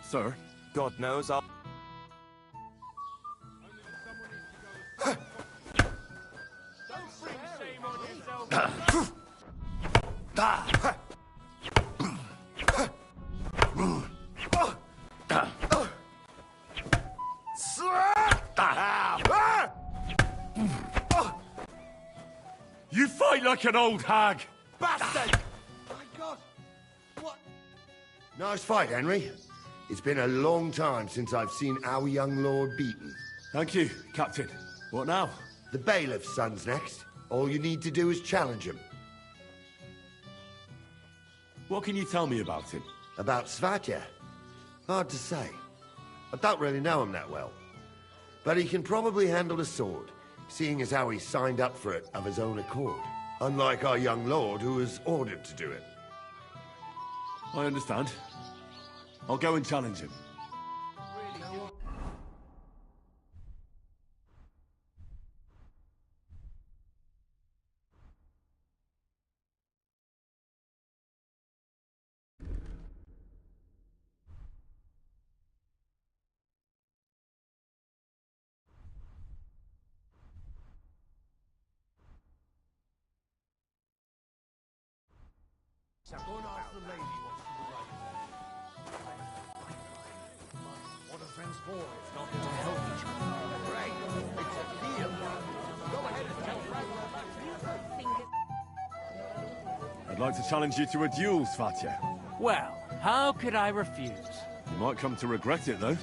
Sir? God knows I'll... You fight like an old hag! Bastard! My God! What? Nice fight, Henry. It's been a long time since I've seen our young lord beaten. Thank you, Captain. What now? The bailiff's son's next. All you need to do is challenge him. What can you tell me about him? About Svatya? Hard to say. I don't really know him that well. But he can probably handle a sword, seeing as how he signed up for it of his own accord. Unlike our young lord, who was ordered to do it. I understand. I'll go and challenge him. What are friends for if not to help each other? Right. It's a deal. Go ahead and tell I'd like to challenge you to a duel, Svatya. Well, how could I refuse? You might come to regret it, though.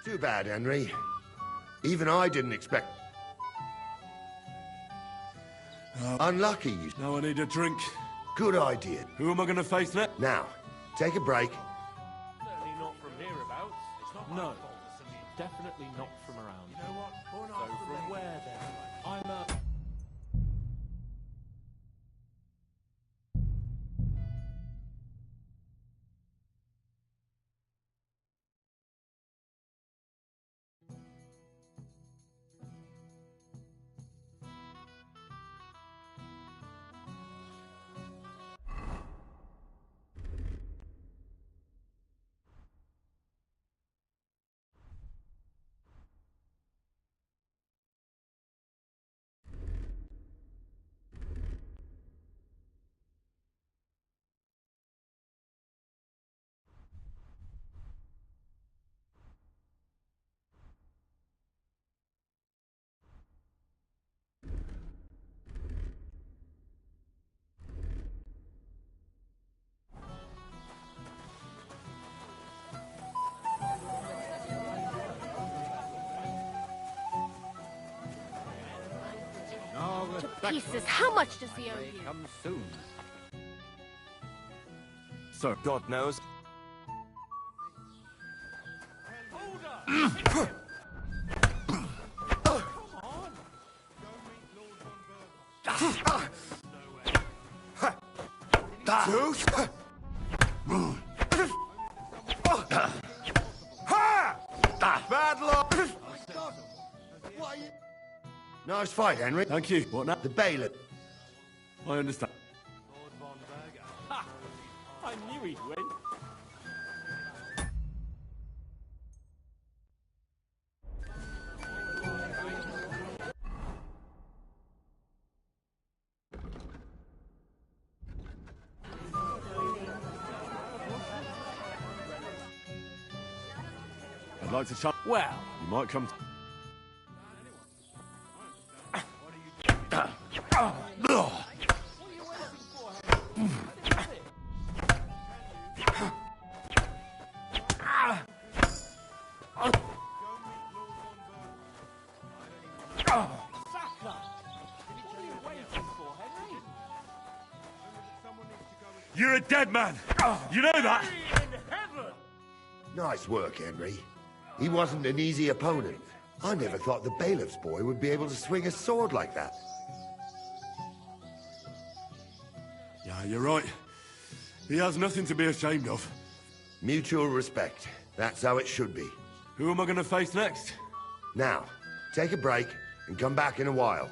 Too bad, Henry. Even I didn't expect... Unlucky, you... Now I need a drink. Good idea. Who am I going to face next? Now, take a break. Certainly not from hereabouts. It's not no, definitely not from around. You know what? So from where then? I'm a... To pieces. How much does he owe you? Come soon. Sir, God knows. Bad luck! Nice fight, Henry. Thank you. What now? The bailiff. I understand. Ha! I knew he'd win. I'd like to challenge... Well... You might come... You're a dead man! You know that? Nice work, Henry. He wasn't an easy opponent. I never thought the bailiff's boy would be able to swing a sword like that. Yeah, you're right. He has nothing to be ashamed of. Mutual respect. That's how it should be. Who am I going to face next? Now, take a break and come back in a while.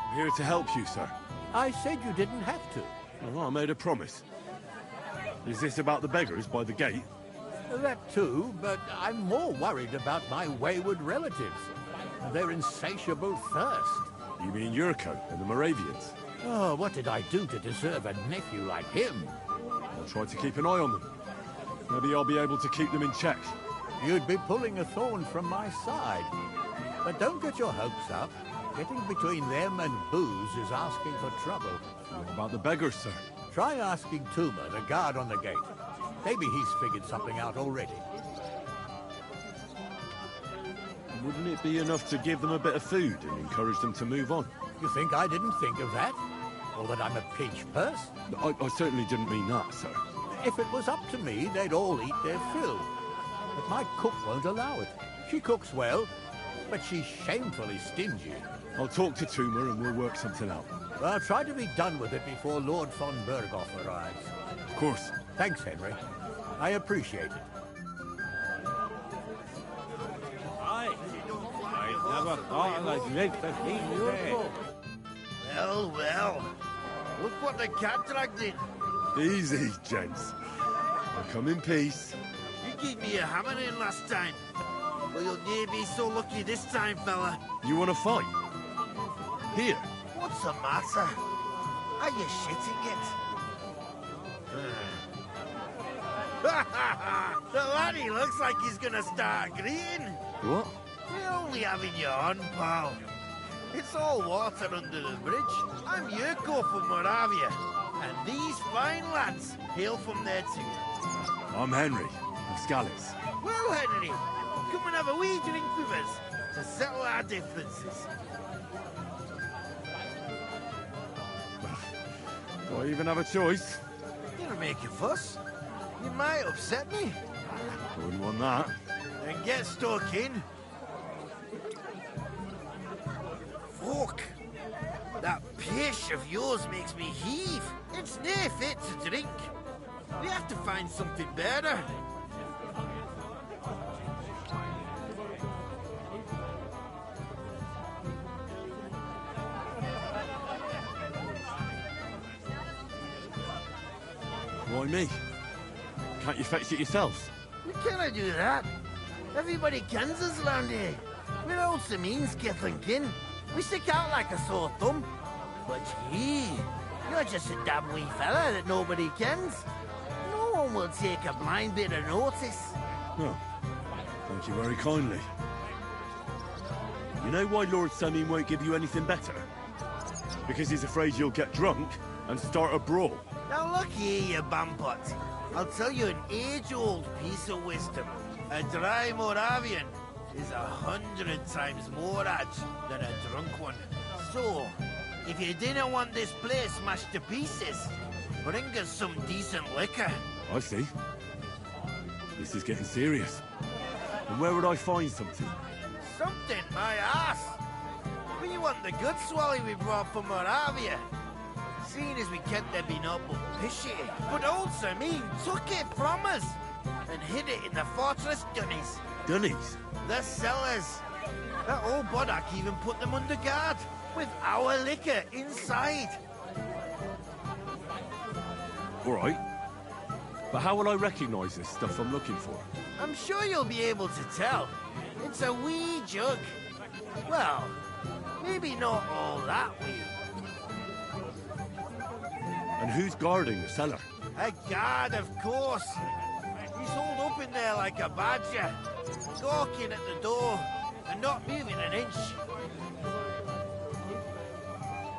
I'm here to help you, sir. I said you didn't have to. Well, I made a promise. Is this about the beggars by the gate? That too, but I'm more worried about my wayward relatives. Their insatiable thirst. You mean Yurko and the Moravians? Oh, what did I do to deserve a nephew like him? I'll try to keep an eye on them. Maybe I'll be able to keep them in check. You'd be pulling a thorn from my side. But don't get your hopes up. Getting between them and booze is asking for trouble. What about the beggars, sir? Try asking Tuma, the guard on the gate. Maybe he's figured something out already. Wouldn't it be enough to give them a bit of food and encourage them to move on? You think I didn't think of that? Or that I'm a pinch purse? I certainly didn't mean that, sir. If it was up to me, they'd all eat their fill. But my cook won't allow it. She cooks well, but she's shamefully stingy. I'll talk to Tuma and we'll work something out. Well, try to be done with it before Lord von Berghoff arrives. Of course. Thanks, Henry. I appreciate it. I never thought I'd live to see you again. Well, well. Look what the cat dragged in. Easy, gents. I'll come in peace. You gave me a hammer in last time. Well, you'll never be so lucky this time, fella. You want to fight? Here. What's the matter? Are you shitting it? The laddie looks like he's gonna start agreeing. What? You're only having your on, pal. It's all water under the bridge. I'm Yurko from Moravia, and these fine lads hail from there too. I'm Henry, of Scallis. Well, Henry, come and have a wee drink with us to settle our differences. Do I even have a choice? You're making fuss. You might upset me. I wouldn't want that. Then get stuck in. Fuck. That pish of yours makes me heave. It's nae fit to drink. We have to find something better. Why me? Can't you fetch it yourselves? We cannot do that. Everybody kens us round here. We're all Sameen's kith and kin. We stick out like a sore thumb. But you're just a damn wee fella that nobody kens. No one will take a blind bit of notice. Oh, thank you very kindly. You know why Lord Sameen won't give you anything better? Because he's afraid you'll get drunk and start a brawl. Now look here, you bampot. I'll tell you an age-old piece of wisdom. A dry Moravian is 100 times more edge than a drunk one. So, if you didn't want this place smashed to pieces, bring us some decent liquor. I see. This is getting serious. And where would I find something? Something, my ass. We want the good swally we brought from Moravia. Seeing as we can't there be no but pishy. But old Sameen took it from us and hid it in the fortress dunnies. Dunnies? The cellars. That old Boddock even put them under guard with our liquor inside. All right. But how will I recognize this stuff I'm looking for? I'm sure you'll be able to tell. It's a wee jug. Well, maybe not all that wee. And who's guarding the cellar? A guard, of course. He's holed up in there like a badger, gawking at the door and not moving an inch.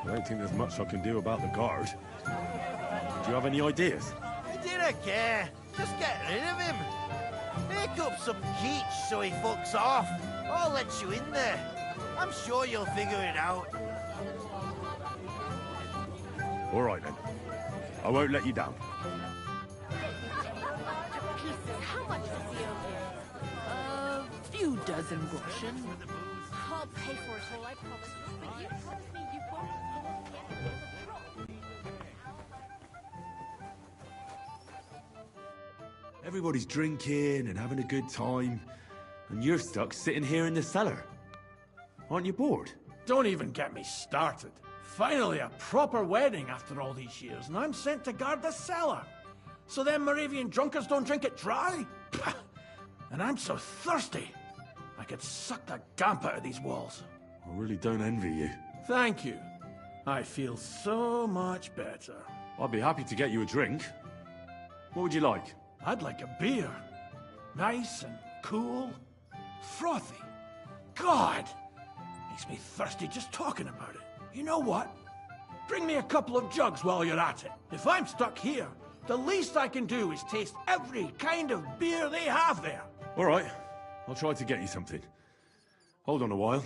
I don't think there's much I can do about the guard. Do you have any ideas? I didn't care. Just get rid of him. Make up some geech so he fucks off. I'll let you in there. I'm sure you'll figure it out. All right, then. I won't let you down. Pieces, how much does he owe you? A few dozen groschen. I'll pay for it all, I promise. But you promise me you won't get another drop. Everybody's drinking and having a good time, and you're stuck sitting here in the cellar. Aren't you bored? Don't even get me started. Finally, a proper wedding after all these years, and I'm sent to guard the cellar. So them Moravian drunkards don't drink it dry? Pah! And I'm so thirsty. I could suck the gamp out of these walls. I really don't envy you. Thank you. I feel so much better. I'd be happy to get you a drink. What would you like? I'd like a beer. Nice and cool. Frothy. God! Makes me thirsty just talking about it. You know what? Bring me a couple of jugs while you're at it. If I'm stuck here, the least I can do is taste every kind of beer they have there. All right. I'll try to get you something. Hold on a while.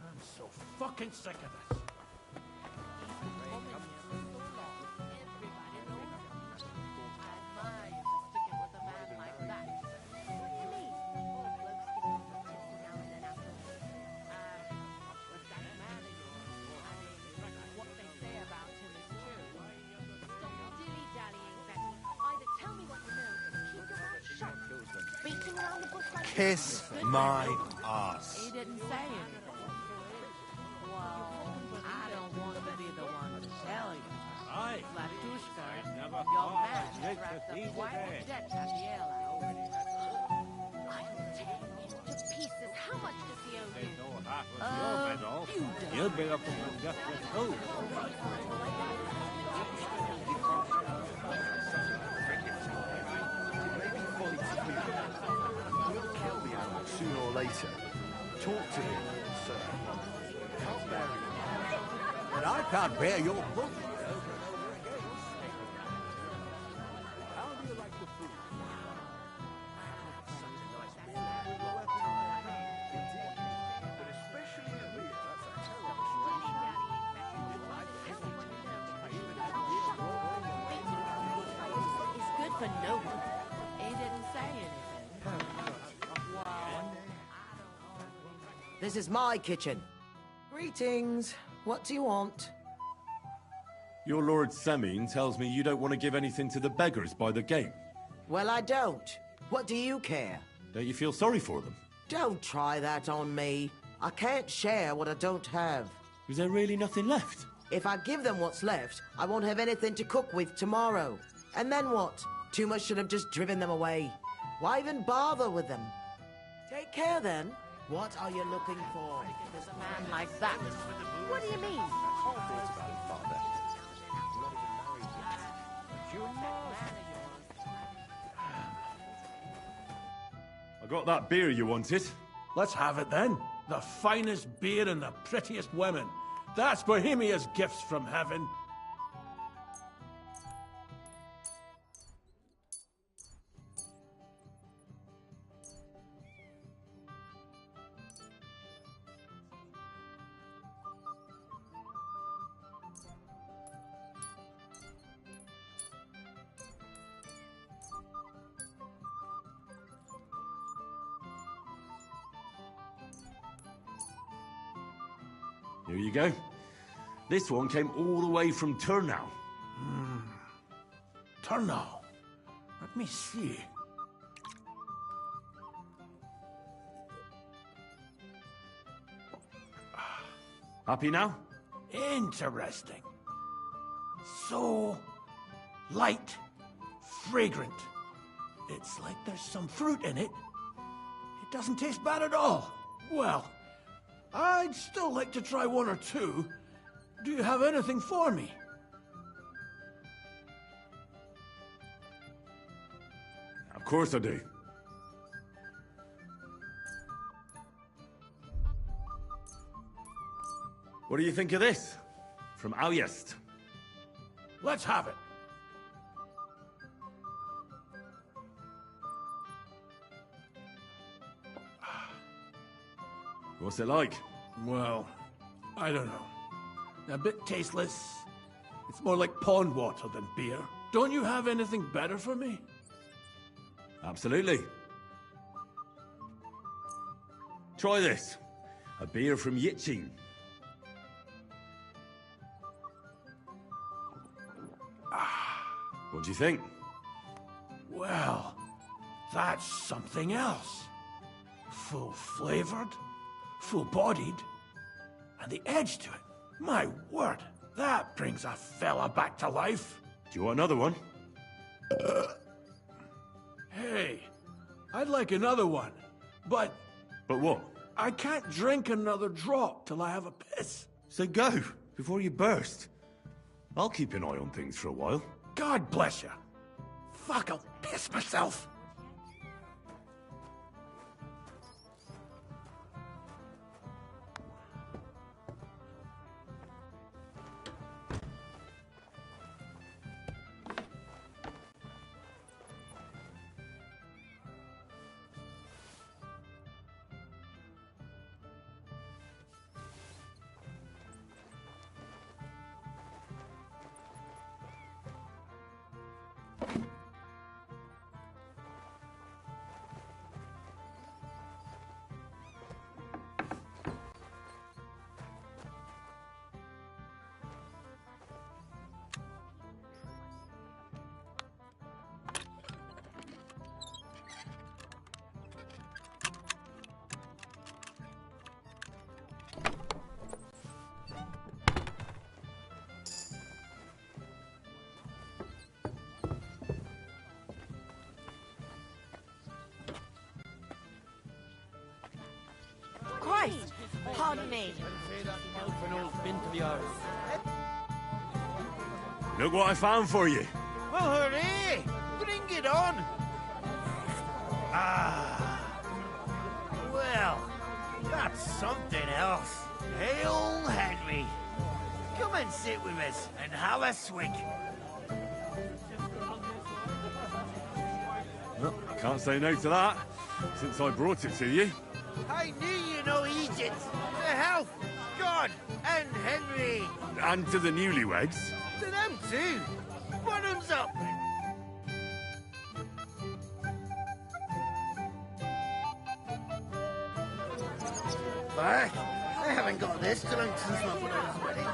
I'm so fucking sick of this. Kiss my ass. He didn't say anything. Well, I don't want to be the one to tell you. Latushka, your man wrapped up quite debt at the alehouse. I'll tear him to pieces. How much does he owe you? You'd better put him just as who? Sooner or later. Talk to him, sir. Can't bear it. And I can't bear your bullshit. How do you like the food? But especially in beer, that's a It's good for no one. He didn't say anything. This is my kitchen. Greetings. What do you want? Your Lord Semine tells me you don't want to give anything to the beggars by the gate. Well, I don't. What do you care? Don't you feel sorry for them? Don't try that on me. I can't share what I don't have. Is there really nothing left? If I give them what's left, I won't have anything to cook with tomorrow. And then what? Too much should have just driven them away. Why even bother with them? Take care then. What are you looking for? There's a man like that. What do you mean? I got that beer you wanted. Let's have it then. The finest beer and the prettiest women. That's Bohemia's gifts from heaven. Here you go. This one came all the way from Turnau. Turnau. Let me see. Happy now? Interesting. So light, fragrant. It's like there's some fruit in it. It doesn't taste bad at all. Well, I'd still like to try one or two. Do you have anything for me? Of course I do. What do you think of this? From Aljest. Let's have it. What's it like? Well, I don't know. A bit tasteless. It's more like pond water than beer. Don't you have anything better for me? Absolutely. Try this. A beer from Yitchin. What do you think? Well, that's something else. Full-flavored, full-bodied, and the edge to it. My word, that brings a fella back to life. Do you want another one? Hey, I'd like another one, but... But what? I can't drink another drop till I have a piss. So go, before you burst. I'll keep an eye on things for a while. God bless you. Fuck, I'll piss myself. Christ! Pardon me. Look what I found for you. Well, hooray! Bring it on! Ah. Well, that's something else. Hail Henry. Come and sit with us and have a swig. Well, can't say no to that, since I brought it to you. I knew you know Egypt. To health, God, and Henry. And to the newlyweds. To them too. Bottoms up. Fuck, I haven't got this drunk since my brother's wedding.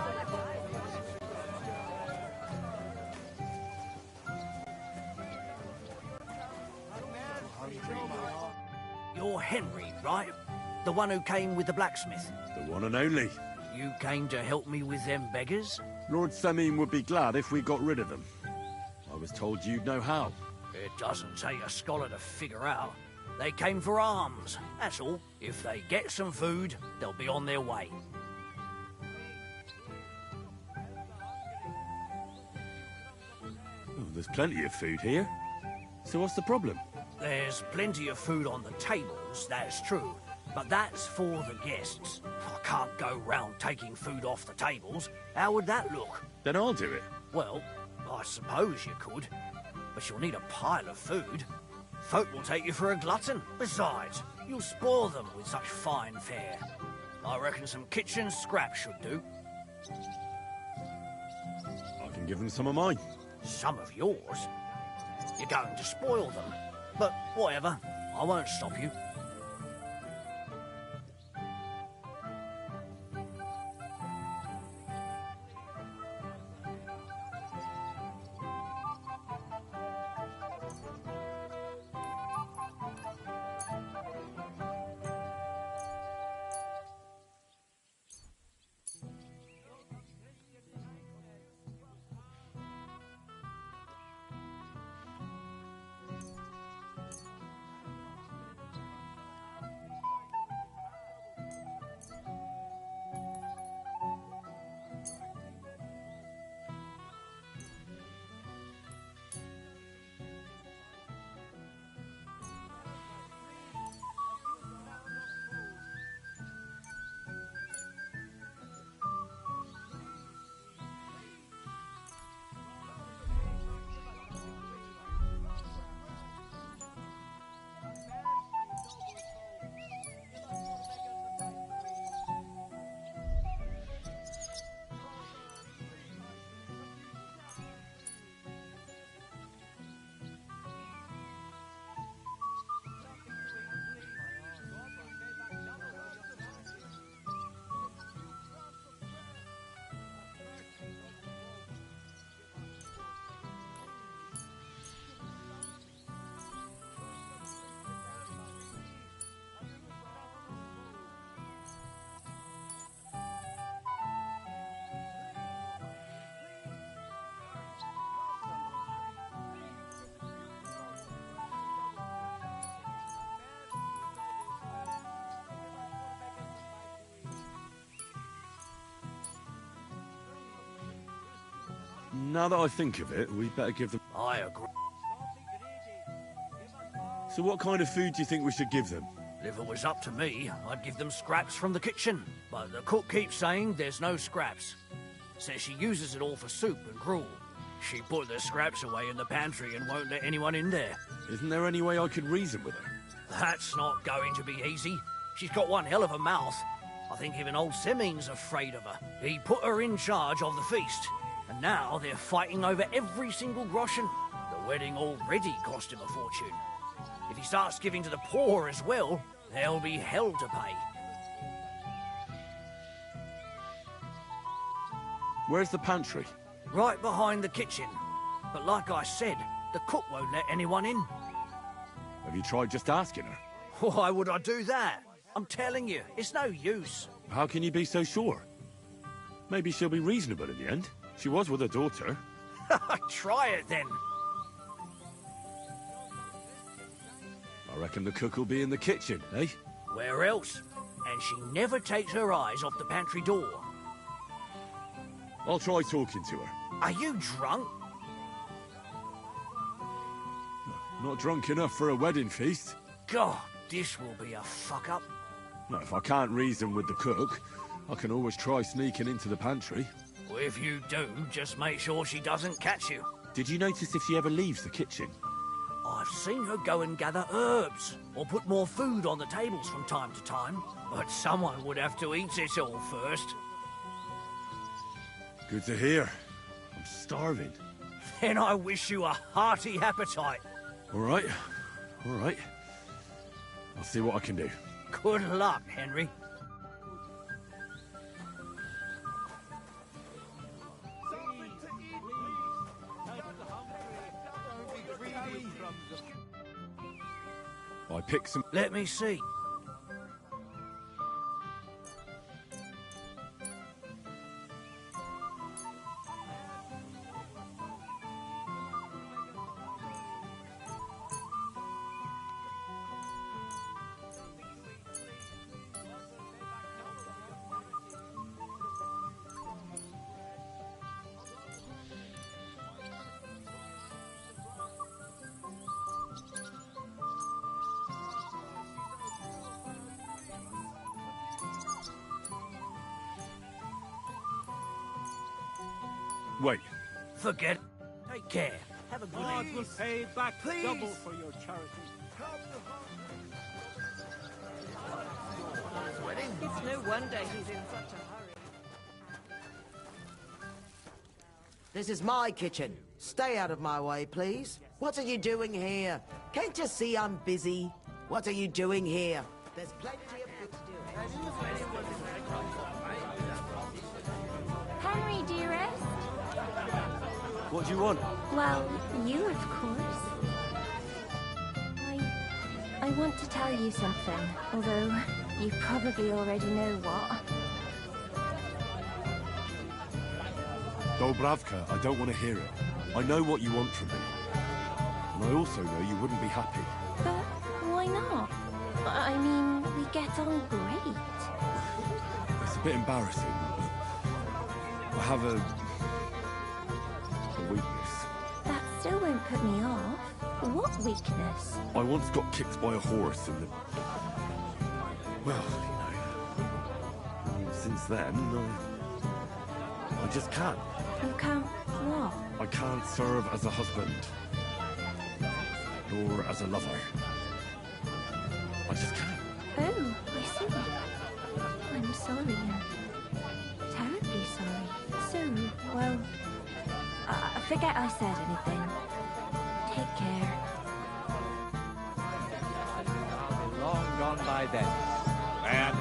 You're Henry, right? The one who came with the blacksmith? The one and only. You came to help me with them beggars? Lord Semime would be glad if we got rid of them. I was told you'd know how. It doesn't take a scholar to figure out. They came for alms, that's all. If they get some food, they'll be on their way. Oh, there's plenty of food here. So what's the problem? There's plenty of food on the tables, that's true. But that's for the guests. I can't go round taking food off the tables. How would that look? Then I'll do it. Well, I suppose you could. But you'll need a pile of food. Folk will take you for a glutton. Besides, you'll spoil them with such fine fare. I reckon some kitchen scraps should do. I can give them some of mine. Some of yours? You're going to spoil them. But whatever, I won't stop you. Now that I think of it, we'd better give them... I agree. So what kind of food do you think we should give them? If it was up to me, I'd give them scraps from the kitchen. But the cook keeps saying there's no scraps. Says she uses it all for soup and gruel. She put the scraps away in the pantry and won't let anyone in there. Isn't there any way I could reason with her? That's not going to be easy. She's got one hell of a mouth. I think even old Simeon's afraid of her. He put her in charge of the feast. And now they're fighting over every single groschen. The wedding already cost him a fortune. If he starts giving to the poor as well, there'll be hell to pay. Where's the pantry? Right behind the kitchen. But like I said, the cook won't let anyone in. Have you tried just asking her? Why would I do that? I'm telling you, it's no use. How can you be so sure? Maybe she'll be reasonable in the end. She was with her daughter. Try it then. I reckon the cook will be in the kitchen, eh? Where else? And she never takes her eyes off the pantry door. I'll try talking to her. Are you drunk? Not drunk enough for a wedding feast. God, this will be a fuck-up. No, if I can't reason with the cook, I can always try sneaking into the pantry. Well, if you do, just make sure she doesn't catch you. Did you notice if she ever leaves the kitchen? I've seen her go and gather herbs, or put more food on the tables from time to time. But someone would have to eat it all first. Good to hear. I'm starving. Then I wish you a hearty appetite. All right. All right. I'll see what I can do. Good luck, Henry. I picked some... Let me see. Wait. Forget it. Take care. Have a good God will pay back Please. double for your charity. It's no wonder he's in such a hurry. This is my kitchen. Stay out of my way, please. What are you doing here? Can't you see I'm busy? What are you doing here? There's plenty of good to do. Henry, dearest. What do you want? Well, you, of course. I want to tell you something, although you probably already know what. Dobravka, I don't want to hear it. I know what you want from me. And I also know you wouldn't be happy. But why not? I mean, we get on great. It's a bit embarrassing, but I have a weakness. That still won't put me off. What weakness? I once got kicked by a horse and... Well, you know... Since then, I just can't. You can't what? I can't serve as a husband. Nor as a lover. I just can't. Oh, I see. I'm sorry. Terribly sorry. So, well... forget I said anything. Take care. I'll be long gone by then. Man.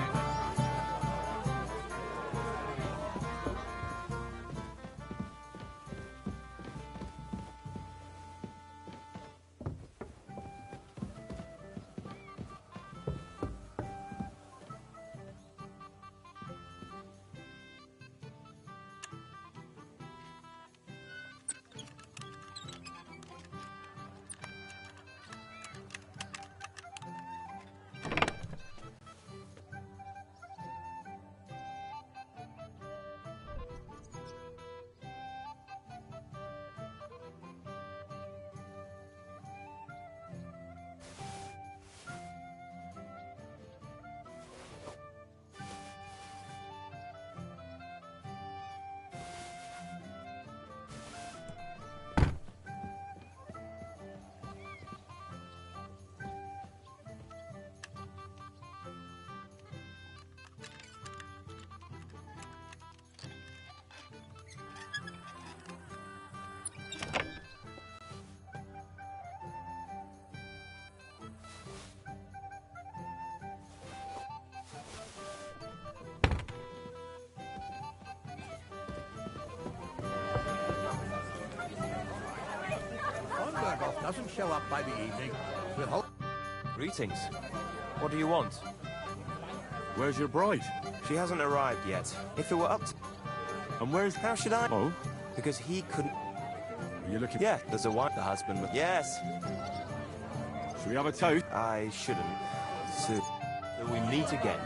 doesn't show up by the evening, we'll hold... Greetings. What do you want? Where's your bride? She hasn't arrived yet. If it were up to... And where's... How should I... Oh? Because he couldn't... Are you looking... Yeah, there's a wife, the husband... Yes! Should we have a toast? I shouldn't. So we meet again.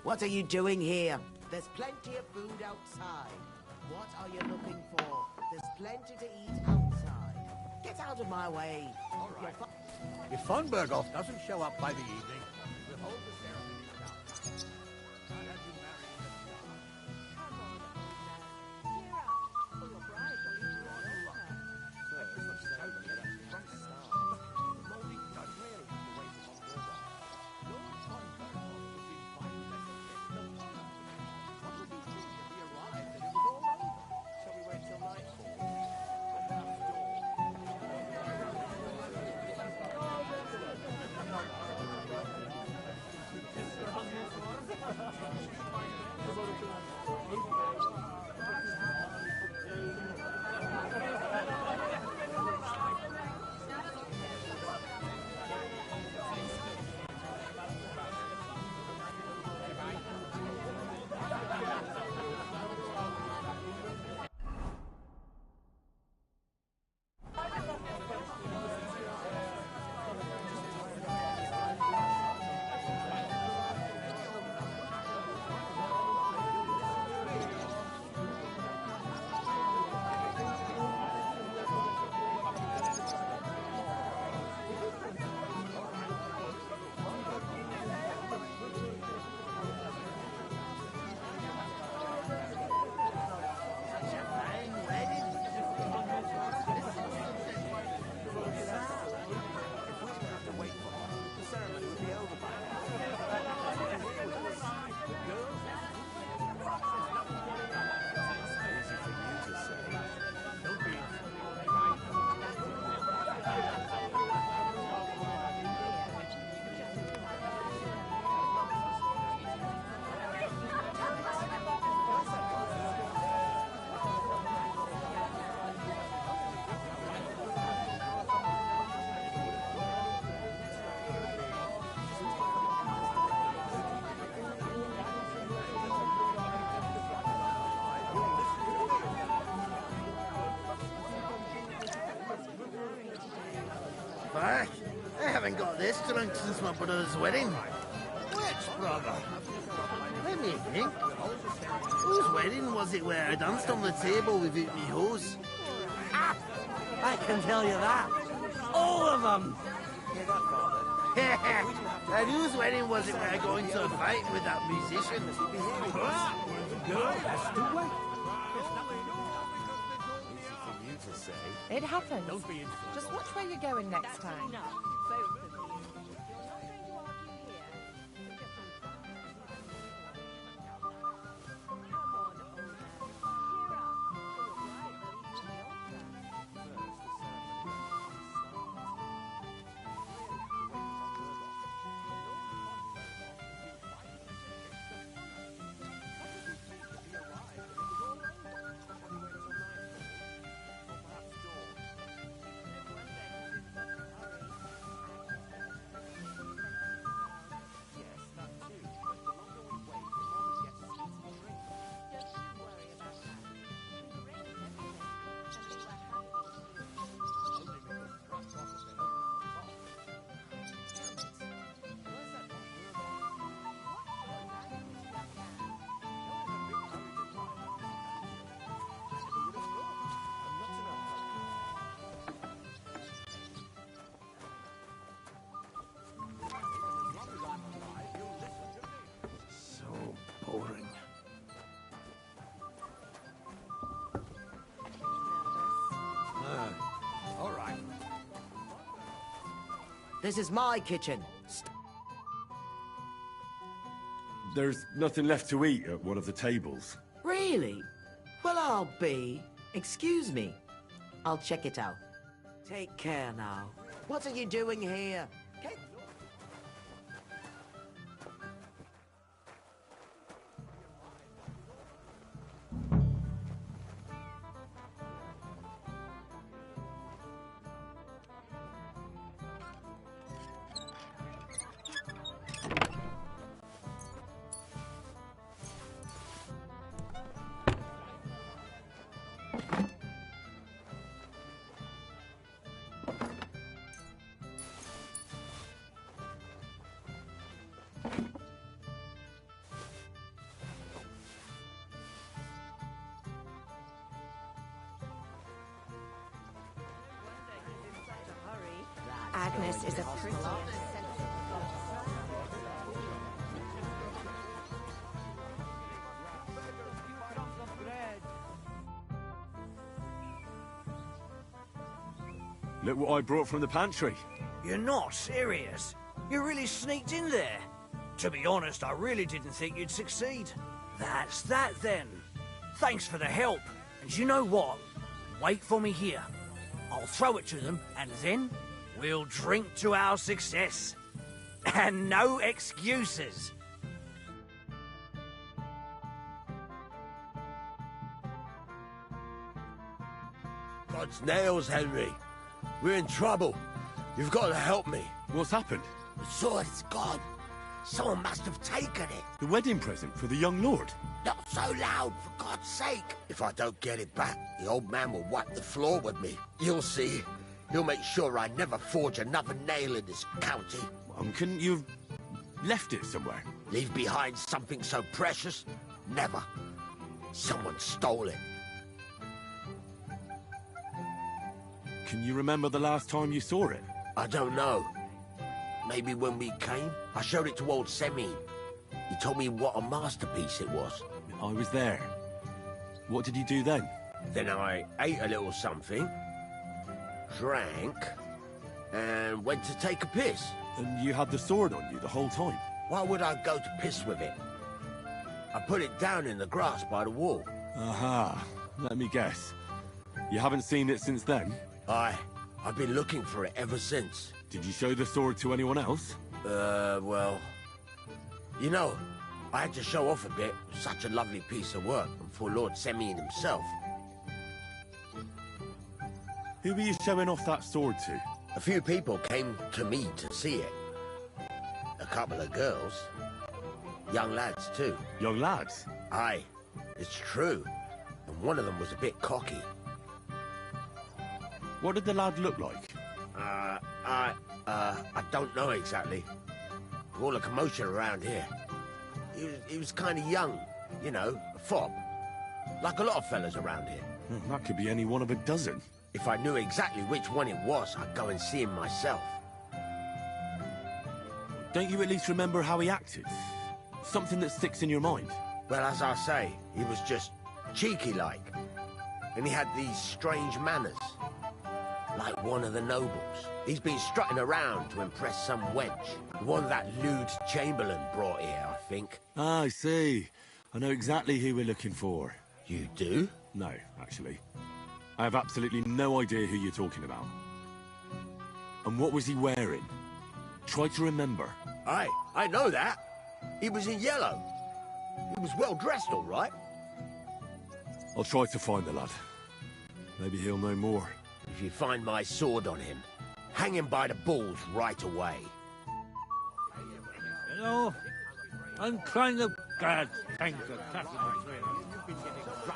What are you doing here? There's plenty of food outside. What are you looking for? There's plenty to eat outside. Get out of my way. All right. If von Berghoff doesn't show up by the evening, we'll hold the ceremony now. Can't have you marry Fuck, I haven't got this drunk since my brother's wedding. Which brother? Let me think. Whose wedding was it where I danced on the table without me hose? Ah, I can tell you that. All of them. And whose wedding was it where I got into a fight with that musician? Girl has to wait. It happens. Don't be influenced. Just watch where you're going next time. This is my kitchen. There's nothing left to eat at one of the tables. Really? Well, I'll be. Excuse me. I'll check it out. Take care now. What are you doing here? Agnes is a pretty... Look what I brought from the pantry. You're not serious? You really sneaked in there? To be honest, I really didn't think you'd succeed. That's that then. Thanks for the help. And you know what? Wait for me here. I'll throw it to them, and then we'll drink to our success. And no excuses. God's nails, Henry. We're in trouble. You've got to help me. What's happened? The sword is gone. Someone must have taken it. The wedding present for the young lord? Not so loud, for God's sake. If I don't get it back, the old man will wipe the floor with me. You'll see. He'll make sure I never forge another nail in this county. Couldn't you have left it somewhere? Leave behind something so precious? Never. Someone stole it. Can you remember the last time you saw it? I don't know. Maybe when we came? I showed it to old Semine. He told me what a masterpiece it was. I was there. What did you do then? Then I ate a little something, drank, and went to take a piss. And you had the sword on you the whole time? Why would I go to piss with it? I put it down in the grass by the wall. Aha. Let me guess. You haven't seen it since then? I've been looking for it ever since. Did you show the sword to anyone else? Well... You know, I had to show off a bit. Such a lovely piece of work, and for Lord Semine himself. Who were you showing off that sword to? A few people came to me to see it. A couple of girls. Young lads, too. Young lads? Aye, it's true. And one of them was a bit cocky. What did the lad look like? I don't know exactly. All the commotion around here. He was kind of young, you know, a fob. Like a lot of fellas around here. That could be any one of a dozen. If I knew exactly which one it was, I'd go and see him myself. Don't you at least remember how he acted? Something that sticks in your mind? Well, as I say, he was just cheeky-like. And he had these strange manners. Like one of the nobles. He's been strutting around to impress some wench. The one that lewd Chamberlain brought here, I think. Ah, I see. I know exactly who we're looking for. You do? No, actually. I have absolutely no idea who you're talking about. And what was he wearing? Try to remember. I know that. He was in yellow. He was well dressed, all right. I'll try to find the lad. Maybe he'll know more. If you find my sword on him, hang him by the balls right away. You know, I'm kind of glad things are settling between us.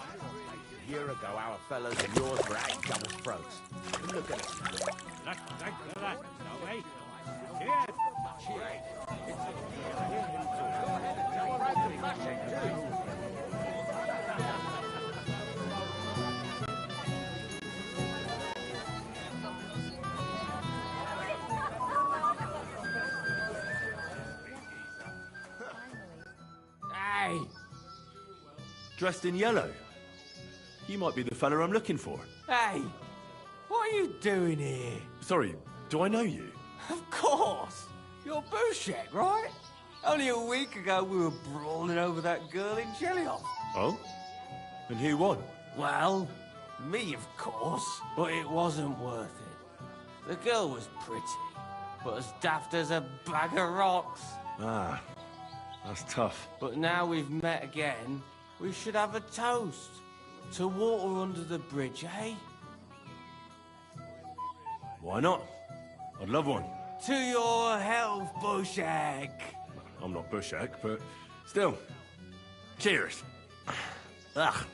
A year ago, our fellows and yours were at each other's throats. And look at us. Let's thank for that, shall we? Cheers! Hey! Dressed in yellow? You might be the fella I'm looking for. Hey! What are you doing here? Sorry, do I know you? Of course! You're Bushek, right? Only a week ago we were brawling over that girl in Jelly-Off. Oh? And who won? Well, me, of course. But it wasn't worth it. The girl was pretty, but as daft as a bag of rocks. Ah, that's tough. But now we've met again, we should have a toast. To water under the bridge, eh? Why not? I'd love one. To your health, Bushek. I'm not Bushek, but still. Cheers. Ugh,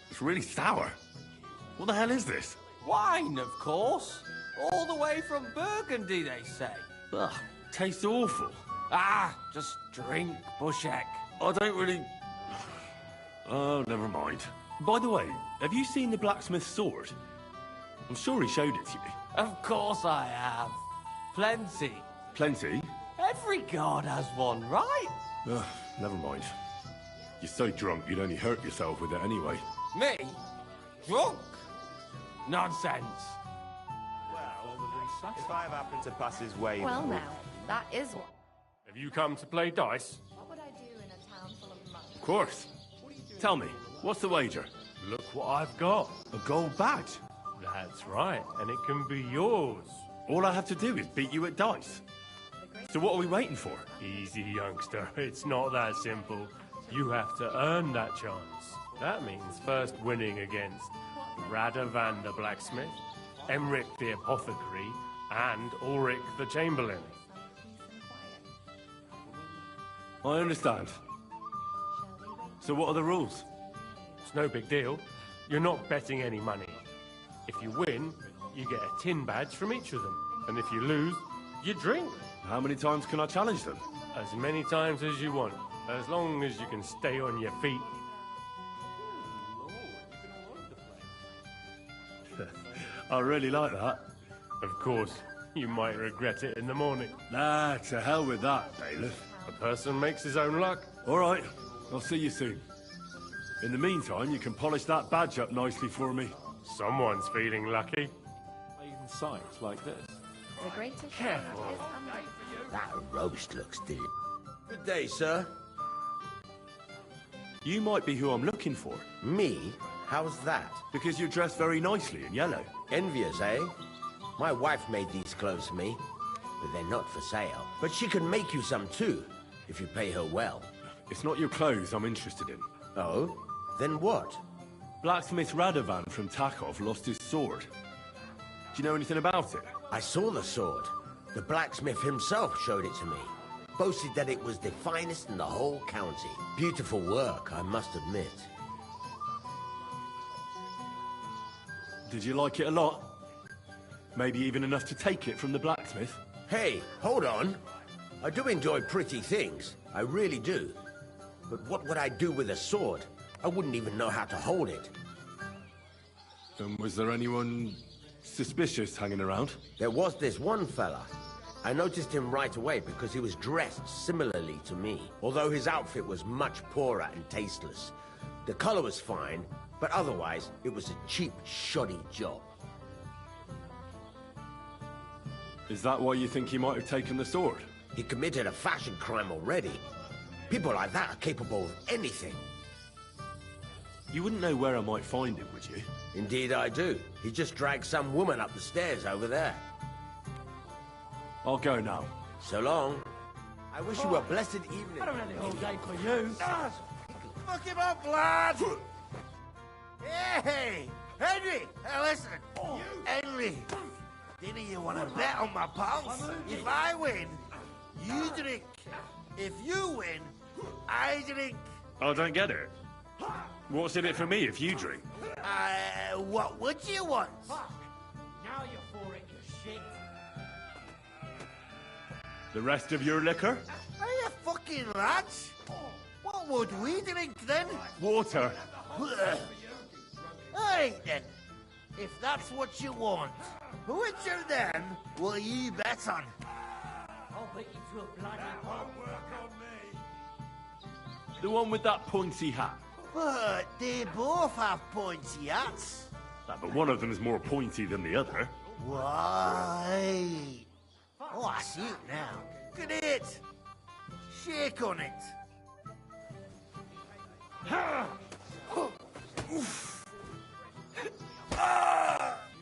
it's really sour. What the hell is this? Wine, of course. All the way from Burgundy, they say. Ugh, tastes awful. Ah, just drink, Bushek. I don't really... Oh, never mind. By the way, have you seen the blacksmith's sword? I'm sure he showed it to you. Of course I have. Plenty. Plenty? Every god has one, right? Ugh, never mind. You're so drunk you'd only hurt yourself with it anyway. Me? Drunk? Nonsense. Well, if I've happened to pass his way... Well now, that is what... Have you come to play dice? What would I do in a town full of monks? Of course. Tell me, what's the wager? Look what I've got. A gold badge? That's right, and it can be yours. All I have to do is beat you at dice. So what are we waiting for? Easy, youngster. It's not that simple. You have to earn that chance. That means first winning against Radovan the blacksmith, Emric the apothecary, and Ulrich the chamberlain. I understand. So what are the rules? It's no big deal. You're not betting any money. If you win, you get a tin badge from each of them. And if you lose, you drink. How many times can I challenge them? As many times as you want, as long as you can stay on your feet. I really like that. Of course, you might regret it in the morning. Nah, to hell with that, bailiff. A person makes his own luck. All right, I'll see you soon. In the meantime, you can polish that badge up nicely for me. Someone's feeling lucky. Even sights like this. The greatest Careful. is under... That roast looks delicious. Good day, sir. You might be who I'm looking for. Me? How's that? Because you're dressed very nicely in yellow. Envious, eh? My wife made these clothes for me, but they're not for sale. But she can make you some too, if you pay her well. It's not your clothes I'm interested in. Oh? Then what? Blacksmith Radovan from Takov lost his sword. Do you know anything about it? I saw the sword. The blacksmith himself showed it to me. Boasted that it was the finest in the whole county. Beautiful work, I must admit. Did you like it a lot? Maybe even enough to take it from the blacksmith? Hey, hold on. I do enjoy pretty things. I really do. But what would I do with a sword? I wouldn't even know how to hold it. And was there anyone suspicious hanging around? There was this one fella. I noticed him right away because he was dressed similarly to me, although his outfit was much poorer and tasteless. The color was fine, but otherwise it was a cheap, shoddy job. Is that why you think he might have taken the sword? He committed a fashion crime already. People like that are capable of anything. You wouldn't know where I might find him, would you? Indeed I do. He just dragged some woman up the stairs over there. I'll go now. So long. I wish you a blessed evening. I don't have the whole day for you. Fuck him up, lad! Hey! Henry! Hey, listen! Henry! Didn't you want to bet on my pals? If I win, you drink. If you win, I drink. I don't get it. What's in it for me if you drink? What would you want? Now you're for it, you shit. The rest of your liquor? Are you fucking lads? What would we drink then? Water. Alright then. If that's what you want, which of them will you bet on? I'll bet you to a bloody The one with that pointy hat. But they both have pointy hats. But one of them is more pointy than the other. Why? Oh, I see it now. Look at it! Shake on it!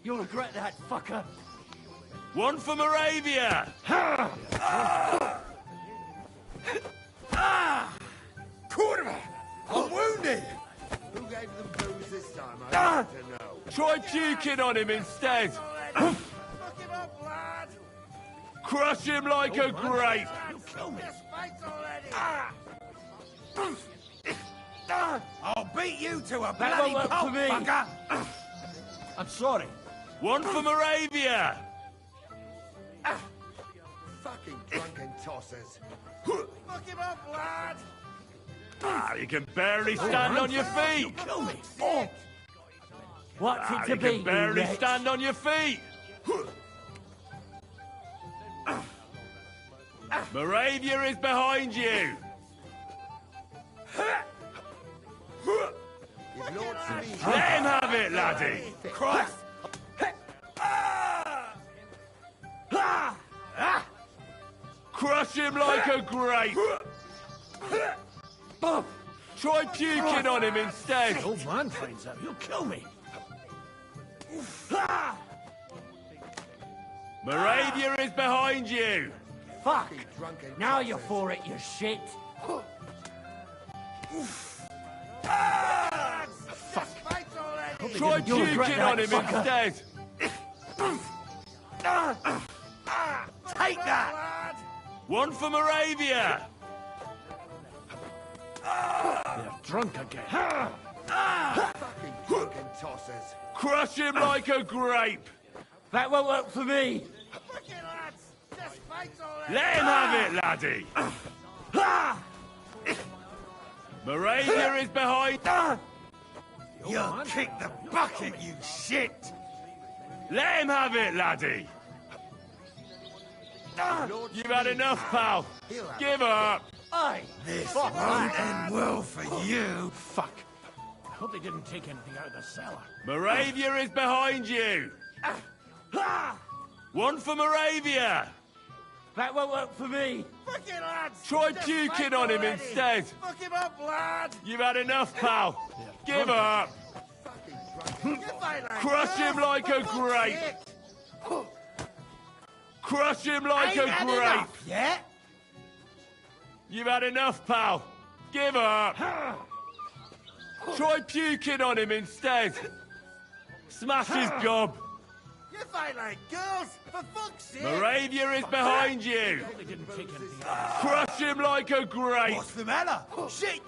You'll regret that, fucker. One for Moravia! Kurva! I'm wounded! Who gave them booze this time? I'd like to know. Try puking on him instead! Fuck him up, lad! Crush him like a grape! You kill me! Just fight already! I'll beat you to a That bloody won't work pulp, for me. fucker! I'm sorry. One for Moravia! Fucking drunken tossers. Fuck him up, lad! You can barely stand on your feet! You kill me. Oh. What's it to You be, can barely you wretch? stand on your feet! Moravia is behind you! Let him have it, laddie! Christ! Crush him like a grape! Try puking on him instead! Old man finds out, he'll kill me. Moravia is behind you! Fuck! Now you're for it, you shit. Try You'll regret puking that, on him fucker. instead! Take that! One for Moravia! They're drunk again. Fucking drunken tossers. Crush him like a grape! That won't work for me. Fucking lads! Just fight already! Let him have it, laddie! Moravia is behind... You kicked the bucket, you shit! Let him have it, laddie! You've had enough, pal. Give up! Aye. This Fuck won't that. end well for you. Fuck. I hope they didn't take anything out of the cellar. Moravia is behind you! One for Moravia! That won't work for me. Fucking lads! Try just puking fight on him already. instead! Fuck him up, lad! You've had enough, pal. Give up! Crush him like a grape! Crush him like a grape! Yeah? You've had enough, pal. Give up! Try puking on him instead! Smash his gob! You fight like girls, for fuck's sake! Moravia is behind you! They didn't take anything out. Crush him like a grape! What's the matter? Shit!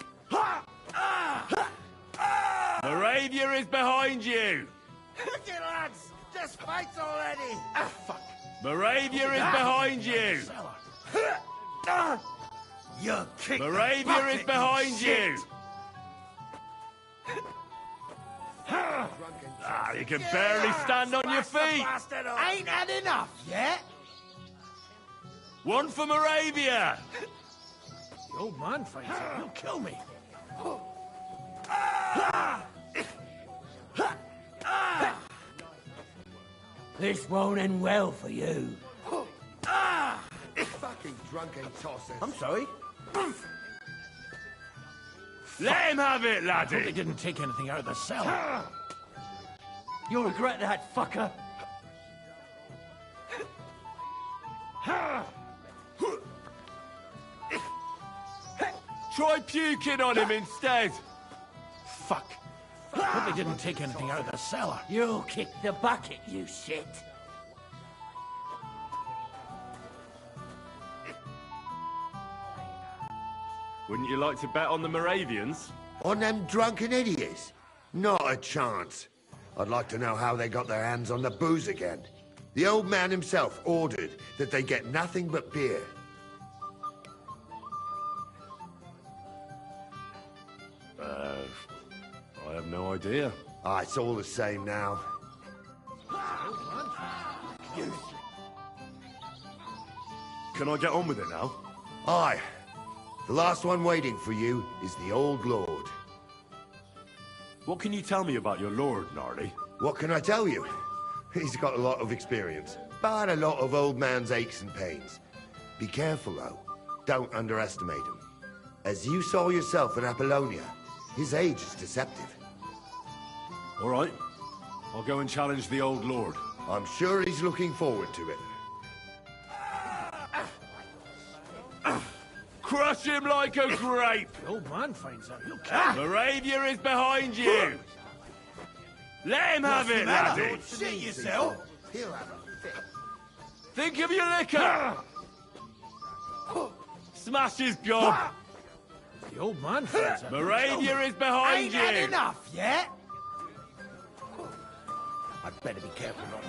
Moravia is behind you! Fucking lads! Just fight already! Fuck. Moravia is behind you! You kicked the Moravia bucket, is behind shit. you! You can barely stand on your feet! Ain't had enough yet? One for Moravia! The old man finds out, he'll kill me. This won't end well for you. Fucking drunken tossers. I'm sorry. Let him have it, I hope they laddie! didn't take anything out of the cellar. You'll regret that, fucker. Try puking on him instead! Fuck. I hope they didn't take anything out of the cellar. You'll kick the bucket, you shit. Wouldn't you like to bet on the Moravians? On them drunken idiots? Not a chance. I'd like to know how they got their hands on the booze again. The old man himself ordered that they get nothing but beer. I have no idea. Ah, it's all the same now. Can I get on with it now? Aye. The last one waiting for you is the old lord. What can you tell me about your lord, Gnarly? What can I tell you? He's got a lot of experience. spare a lot of old man's aches and pains. Be careful, though. Don't underestimate him. As you saw yourself in Apollonia, his age is deceptive. All right. I'll go and challenge the old lord. I'm sure he's looking forward to it. Crush him like a grape! The old man finds out, he'll kill you. Moravia is behind you! Let him have it, laddie! Don't shit yourself! He'll have a fit. Think of your liquor! Smash his gob! The old man finds out. Moravia is behind Ain't you! had enough yet? I'd better be careful not to...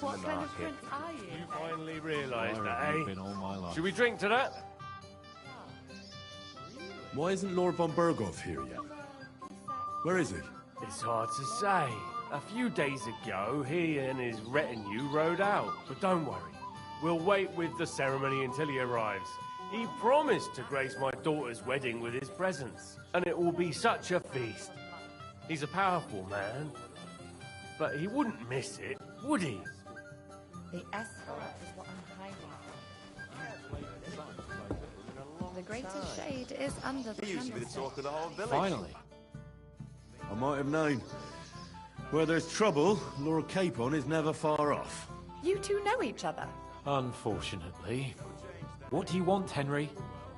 What kind of prince are you? You finally realised that, eh? Been all my life. Should we drink to that? Why isn't Lord von Berghoff here yet? Where is he? It's hard to say. A few days ago, he and his retinue rode out. But don't worry. We'll wait with the ceremony until he arrives. He promised to grace my daughter's wedding with his presence. And it will be such a feast. He's a powerful man. But he wouldn't miss it, would he? The escort is what I'm hiding. The greatest shade is under the He used to be the candlestick. talk of the whole village. Finally. I might have known. Where there's trouble, Lord Capon is never far off. You two know each other. Unfortunately. What do you want, Henry?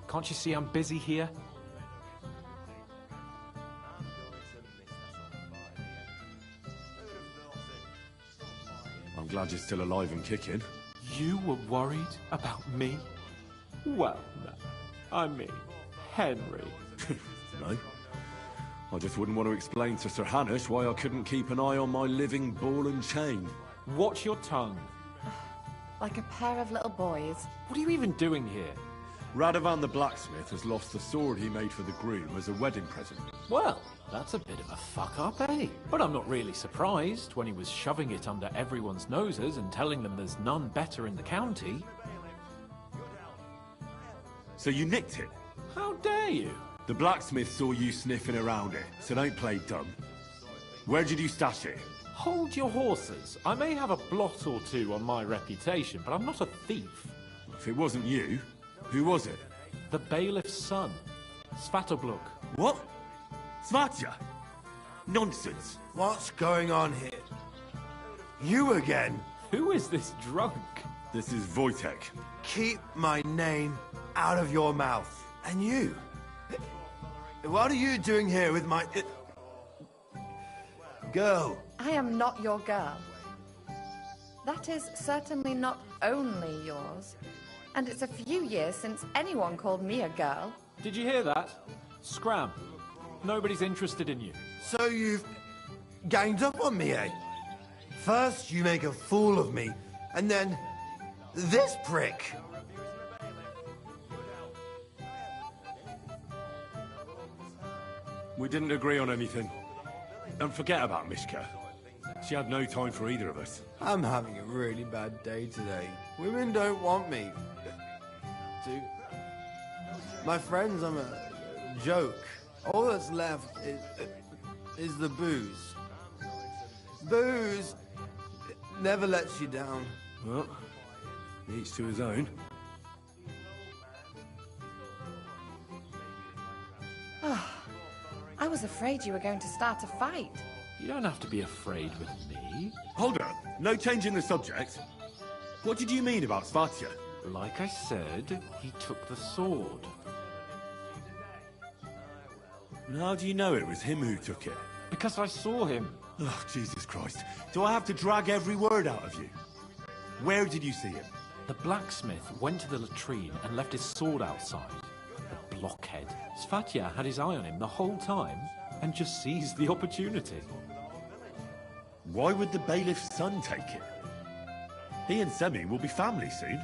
Can't you see I'm busy here? I'm glad you're still alive and kicking. You were worried about me? Well, no. I mean, Henry. No. I just wouldn't want to explain to Sir Hanush why I couldn't keep an eye on my living ball and chain. Watch your tongue. Like a pair of little boys. What are you even doing here? Radovan the blacksmith has lost the sword he made for the groom as a wedding present. Well, that's a bit of a fuck-up, eh? But I'm not really surprised when he was shoving it under everyone's noses and telling them there's none better in the county. So you nicked it? How dare you? The blacksmith saw you sniffing around it, so don't play dumb. Where did you stash it? Hold your horses. I may have a blot or two on my reputation, but I'm not a thief. If it wasn't you, who was it? The bailiff's son, Svatopluk. What? Svatya? Nonsense. What's going on here? You again? Who is this drunk? This is Wojtek. Keep my name out of your mouth. And you? What are you doing here with my... girl? I am not your girl. That is certainly not only yours. And it's a few years since anyone called me a girl. Did you hear that? Scram. Nobody's interested in you. So you've ganged up on me, eh? First you make a fool of me, and then this prick. We didn't agree on anything. And forget about Mishka. She had no time for either of us. I'm having a really bad day today. Women don't want me. My friends, I'm a joke. All that's left is the booze. Booze never lets you down. Well, each to his own. I was afraid you were going to start a fight. You don't have to be afraid with me. Hold on. No change in the subject. What did you mean about Svatya? Like I said, he took the sword. And how do you know it was him who took it? Because I saw him. Oh, Jesus Christ. Do I have to drag every word out of you? Where did you see him? The blacksmith went to the latrine and left his sword outside. The blockhead. Svatya had his eye on him the whole time and just seized the opportunity. Why would the bailiff's son take it? He and Semi will be family soon.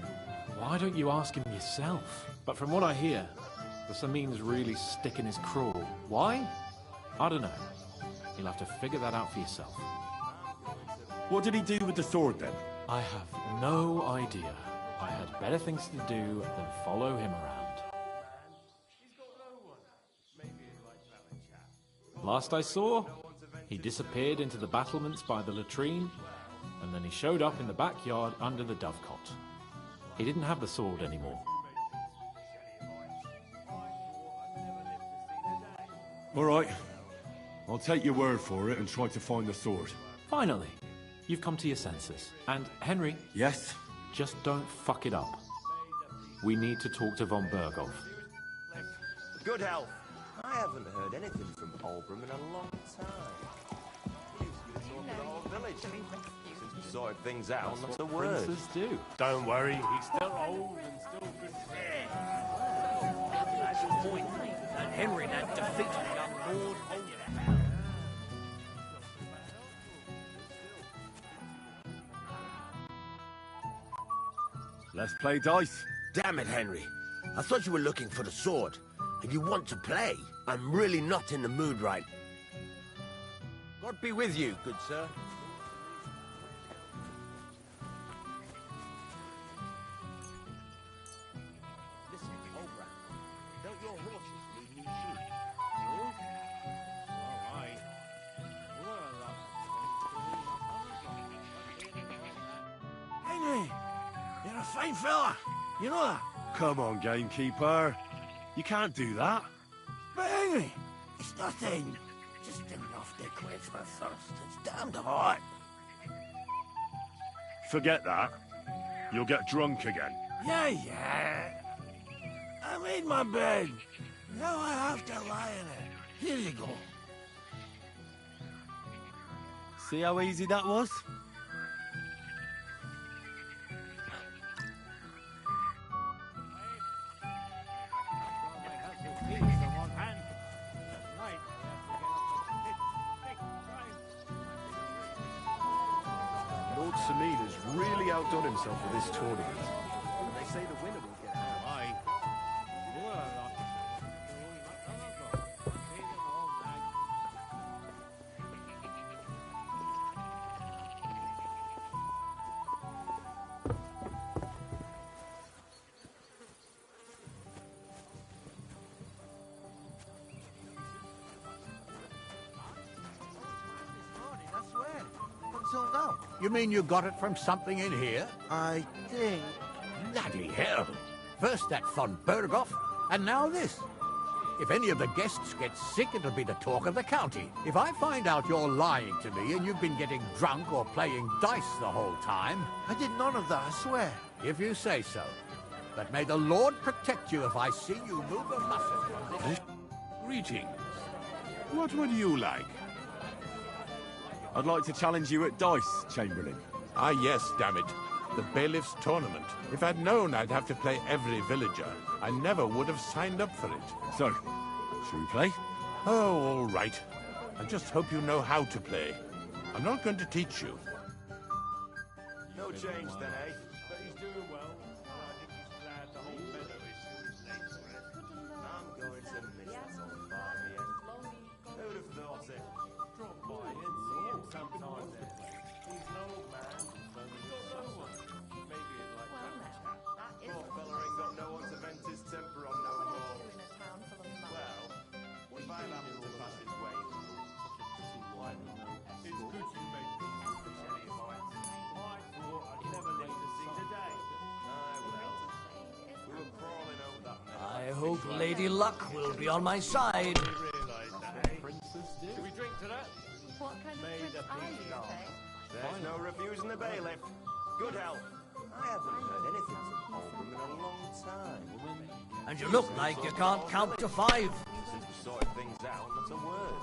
Why don't you ask him yourself? But from what I hear, the Samin's really sticking his craw. Why? I don't know. You'll have to figure that out for yourself. What did he do with the sword then? I have no idea. I had better things to do than follow him around. Last I saw, he disappeared into the battlements by the latrine, and then he showed up in the backyard under the dovecot. He didn't have the sword anymore. All right. I'll take your word for it and try to find the sword. Finally, you've come to your senses. And Henry... Yes? Just don't fuck it up. We need to talk to von Berghoff. Good health. I haven't heard anything from Olbram in a long time. He used to talk to the whole village. Since we sorted things out, not a word. Princes do. Don't worry, he's still old and still good. That's the point. And Henry had defeated young Lord Olbram. Let's play dice. Damn it, Henry. I thought you were looking for the sword. And you want to play? I'm really not in the mood right. God be with you, good sir. Listen, Olbram, don't your horses need new shoes? No? All right. Henry, you're a fine fella. You know that? Come on, gamekeeper. You can't do that. But Henry, it's nothing. Just enough to quench my thirst. It's damned hot. Forget that. You'll get drunk again. Yeah. I made my bed. Now I have to lie in it. Here you go. See how easy that was? Lord Samid has really outdone himself for this tournament. And they say the winner will get out. You mean you got it from something in here? I think... Bloody hell! First that von Berghoff, and now this. If any of the guests get sick, it'll be the talk of the county. If I find out you're lying to me and you've been getting drunk or playing dice the whole time... I did none of that, I swear. If you say so. But may the Lord protect you if I see you move a muscle from this... Greetings. What would you like? I'd like to challenge you at dice, Chamberlain. Ah, yes, damn it. The bailiff's tournament. If I'd known I'd have to play every villager, I never would have signed up for it. So, should we play? Oh, all right. I just hope you know how to play. I'm not going to teach you. No change then, eh? But he's doing well. I think he's glad the whole meadow is his name's rest. I'm going to miss that old farm here. Who'd have thought it? Drop by and see him sometime then. He's an old man, but he's got no one. Maybe he'd like to have a chat. Poor fella ain't got no one to vent his temper on no more. Well, if I happen to pass his way, It's good you made these Shelly of mine. I thought I'd never live to see today. Aye, well, we were crawling over that meadow. I hope Lady Luck will be on my side. Should we drink to that? What kind of Made prince a are peace you, law. Faye? There's no refusing the bailiff. Good health. I haven't heard anything from Olbram in a long time. And you look like you can't count to 5. Since we sorted things out, not a word.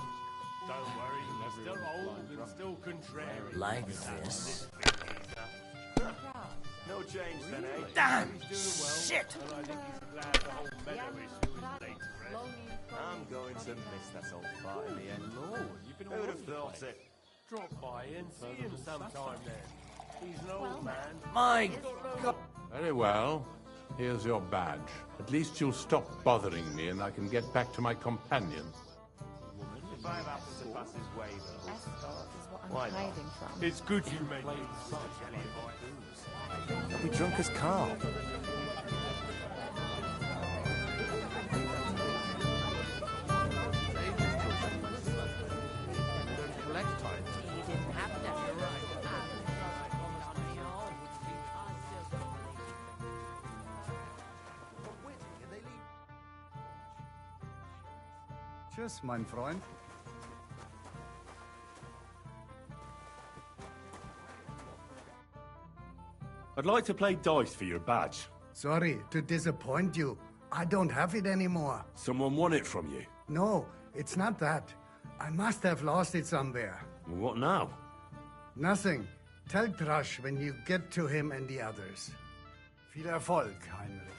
Don't worry, he's still old and still contrary. Like this. No change then, eh? Damn! He's doing well, Shit! and I think he's glad the whole meadow is to his later rest. I'm going to miss that old fart in the end. Lord, you've been all Who'd over have the thought place. it? Drop by and see him sometime then. He's an old man. My God! Very well. Here's your badge. At least you'll stop bothering me and I can get back to my companions. If I might have to pass his way, though. Escort is what I'm Why not? hiding from. It's good you made it. He'll be drunk as Carl. Collect time. You didn't have to. You're right. Tschüss, mein Freund. I'd like to play dice for your badge. Sorry to disappoint you. I don't have it anymore. Someone won it from you. No, it's not that. I must have lost it somewhere. Well, what now? Nothing. Tell Thrush when you get to him and the others. Viel Erfolg, Heinrich.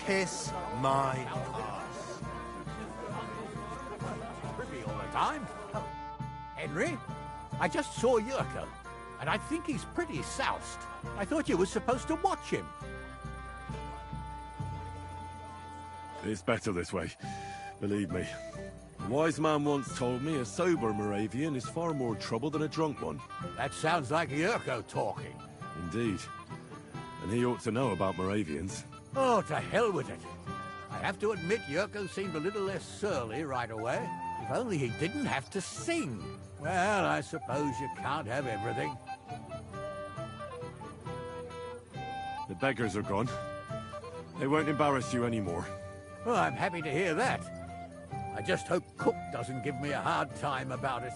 Kiss my ass. Pretty all the time. Oh, Henry, I just saw Yurko, and I think he's pretty soused. I thought you were supposed to watch him. It's better this way. Believe me. A wise man once told me a sober Moravian is far more trouble than a drunk one. That sounds like Yurko talking. Indeed. And he ought to know about Moravians. Oh, to hell with it. I have to admit Yurko seemed a little less surly right away. If only he didn't have to sing. Well, I suppose you can't have everything. The beggars are gone. They won't embarrass you anymore. Well, I'm happy to hear that. I just hope Cook doesn't give me a hard time about it.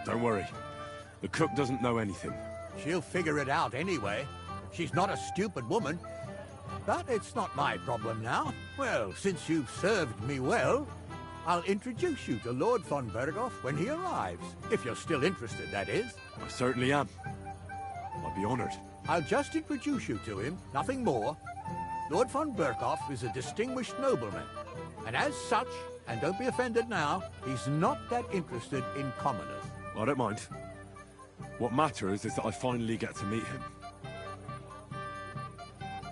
Don't worry. The cook doesn't know anything. She'll figure it out anyway. She's not a stupid woman. But it's not my problem now. Well, since you've served me well, I'll introduce you to Lord von Berghoff when he arrives. If you're still interested, that is. I certainly am. I'd be honored. I'll just introduce you to him, nothing more. Lord von Berghoff is a distinguished nobleman. And as such, and don't be offended now, he's not that interested in commoners. I don't mind. What matters is that I finally get to meet him.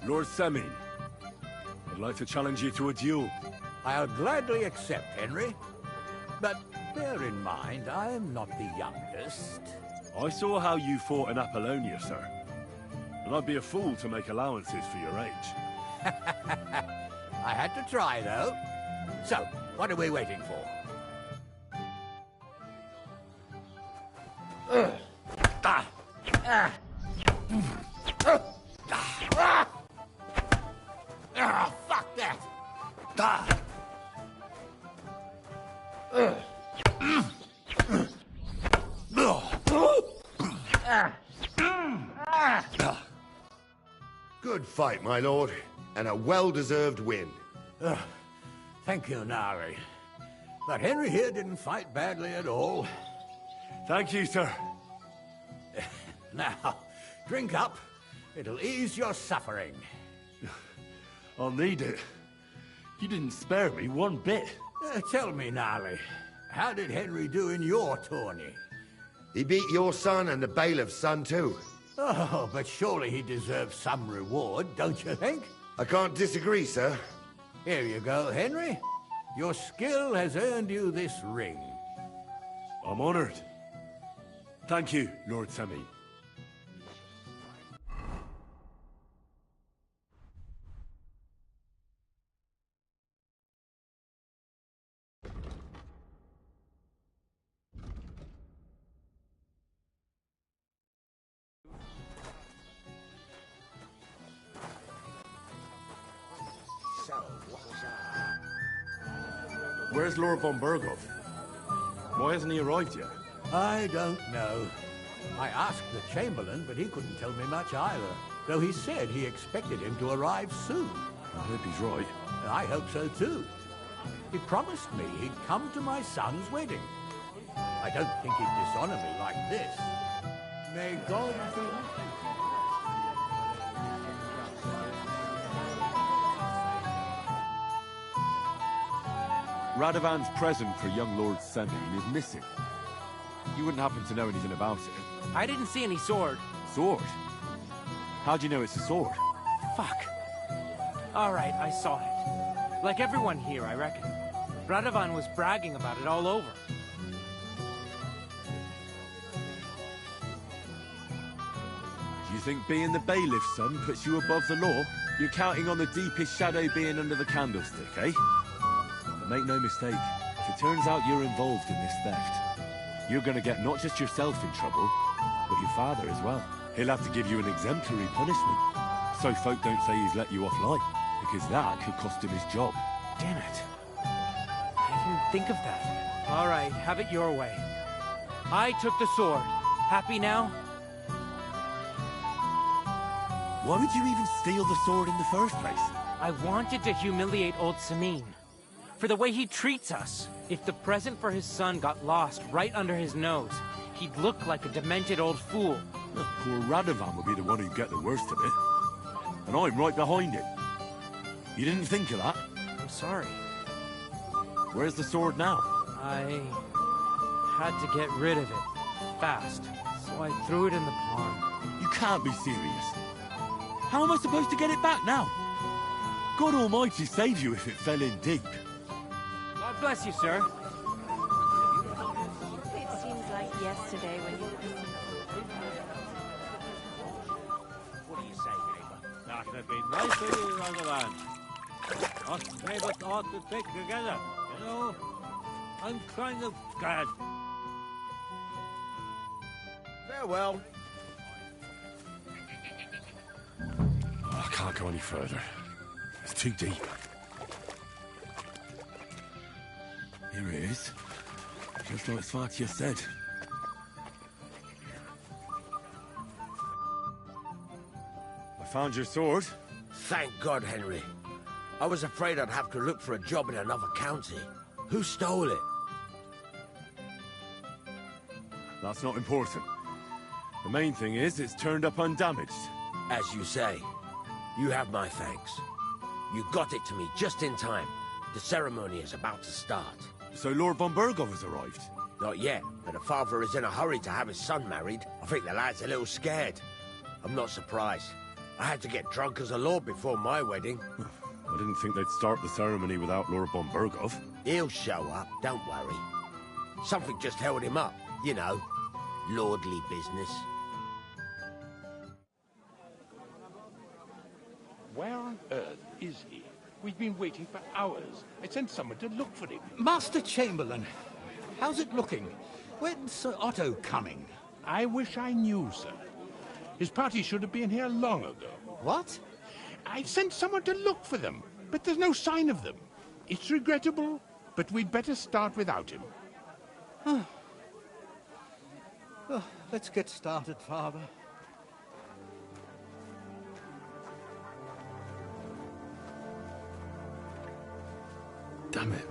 Lord Semin, I'd like to challenge you to a duel. I'll gladly accept, Henry. But bear in mind, I am not the youngest. I saw how you fought in Apollonia, sir. And I'd be a fool to make allowances for your age. I had to try, though. So, what are we waiting for? Fuck that! Good fight, my lord, and a well-deserved win. Thank you, Nari. But Henry here didn't fight badly at all. Thank you, sir. Now, drink up. It'll ease your suffering. I'll need it. You didn't spare me one bit. Tell me, Nari, how did Henry do in your tourney? He beat your son and the bailiff's son, too. Oh, but surely he deserves some reward, don't you think? I can't disagree, sir. Here you go, Henry. Your skill has earned you this ring. I'm honored. Thank you, Lord Semin. Where's Lord von Berghoff? Why hasn't he arrived yet? I don't know. I asked the Chamberlain, but he couldn't tell me much either. Though he said he expected him to arrive soon. I hope he's right. I hope so too. He promised me he'd come to my son's wedding. I don't think he'd dishonor me like this. May God be with you. Radovan's present for young Lord Semyon is missing. You wouldn't happen to know anything about it? I didn't see any sword. Sword? How do you know it's a sword? Fuck. All right, I saw it. Like everyone here, I reckon. Radovan was bragging about it all over. Do you think being the bailiff's son puts you above the law? You're counting on the deepest shadow being under the candlestick, eh? But make no mistake, if it turns out you're involved in this theft, you're gonna get not just yourself in trouble, but your father as well. He'll have to give you an exemplary punishment, so folk don't say he's let you off light, because that could cost him his job. Damn it. I didn't think of that. All right, have it your way. I took the sword. Happy now? Why would you even steal the sword in the first place? I wanted to humiliate old Samin. For the way he treats us. If the present for his son got lost right under his nose, he'd look like a demented old fool. Look, poor Radovan would be the one who'd get the worst of it. And I'm right behind him. You didn't think of that? I'm sorry. Where's the sword now? I had to get rid of it. Fast. So I threw it in the pond. You can't be serious. How am I supposed to get it back now? God Almighty save you if it fell in deep. God bless you, sir. It seems like yesterday when you... What do you say, neighbour? That would be nice of you, Radovan. Us neighbours ought to stick together, you know? I'm kind of glad. Farewell. I can't go any further. It's too deep. Here it is. Just like Svatya said. I found your sword. Thank God, Henry. I was afraid I'd have to look for a job in another county. Who stole it? That's not important. The main thing is it's turned up undamaged. As you say. You have my thanks. You got it to me just in time. The ceremony is about to start. So Lord von Burgov has arrived? Not yet, but the father is in a hurry to have his son married. I think the lad's a little scared. I'm not surprised. I had to get drunk as a lord before my wedding. I didn't think they'd start the ceremony without Lord von Burgov. He'll show up, don't worry. Something just held him up, you know. Lordly business. Where on earth is he? We've been waiting for hours. I sent someone to look for him. Master Chamberlain, how's it looking? When's Sir Otto coming? I wish I knew, sir. His party should have been here long ago. What? I sent someone to look for them, but there's no sign of them. It's regrettable, but we'd better start without him. Oh, let's get started, Father. Damn it.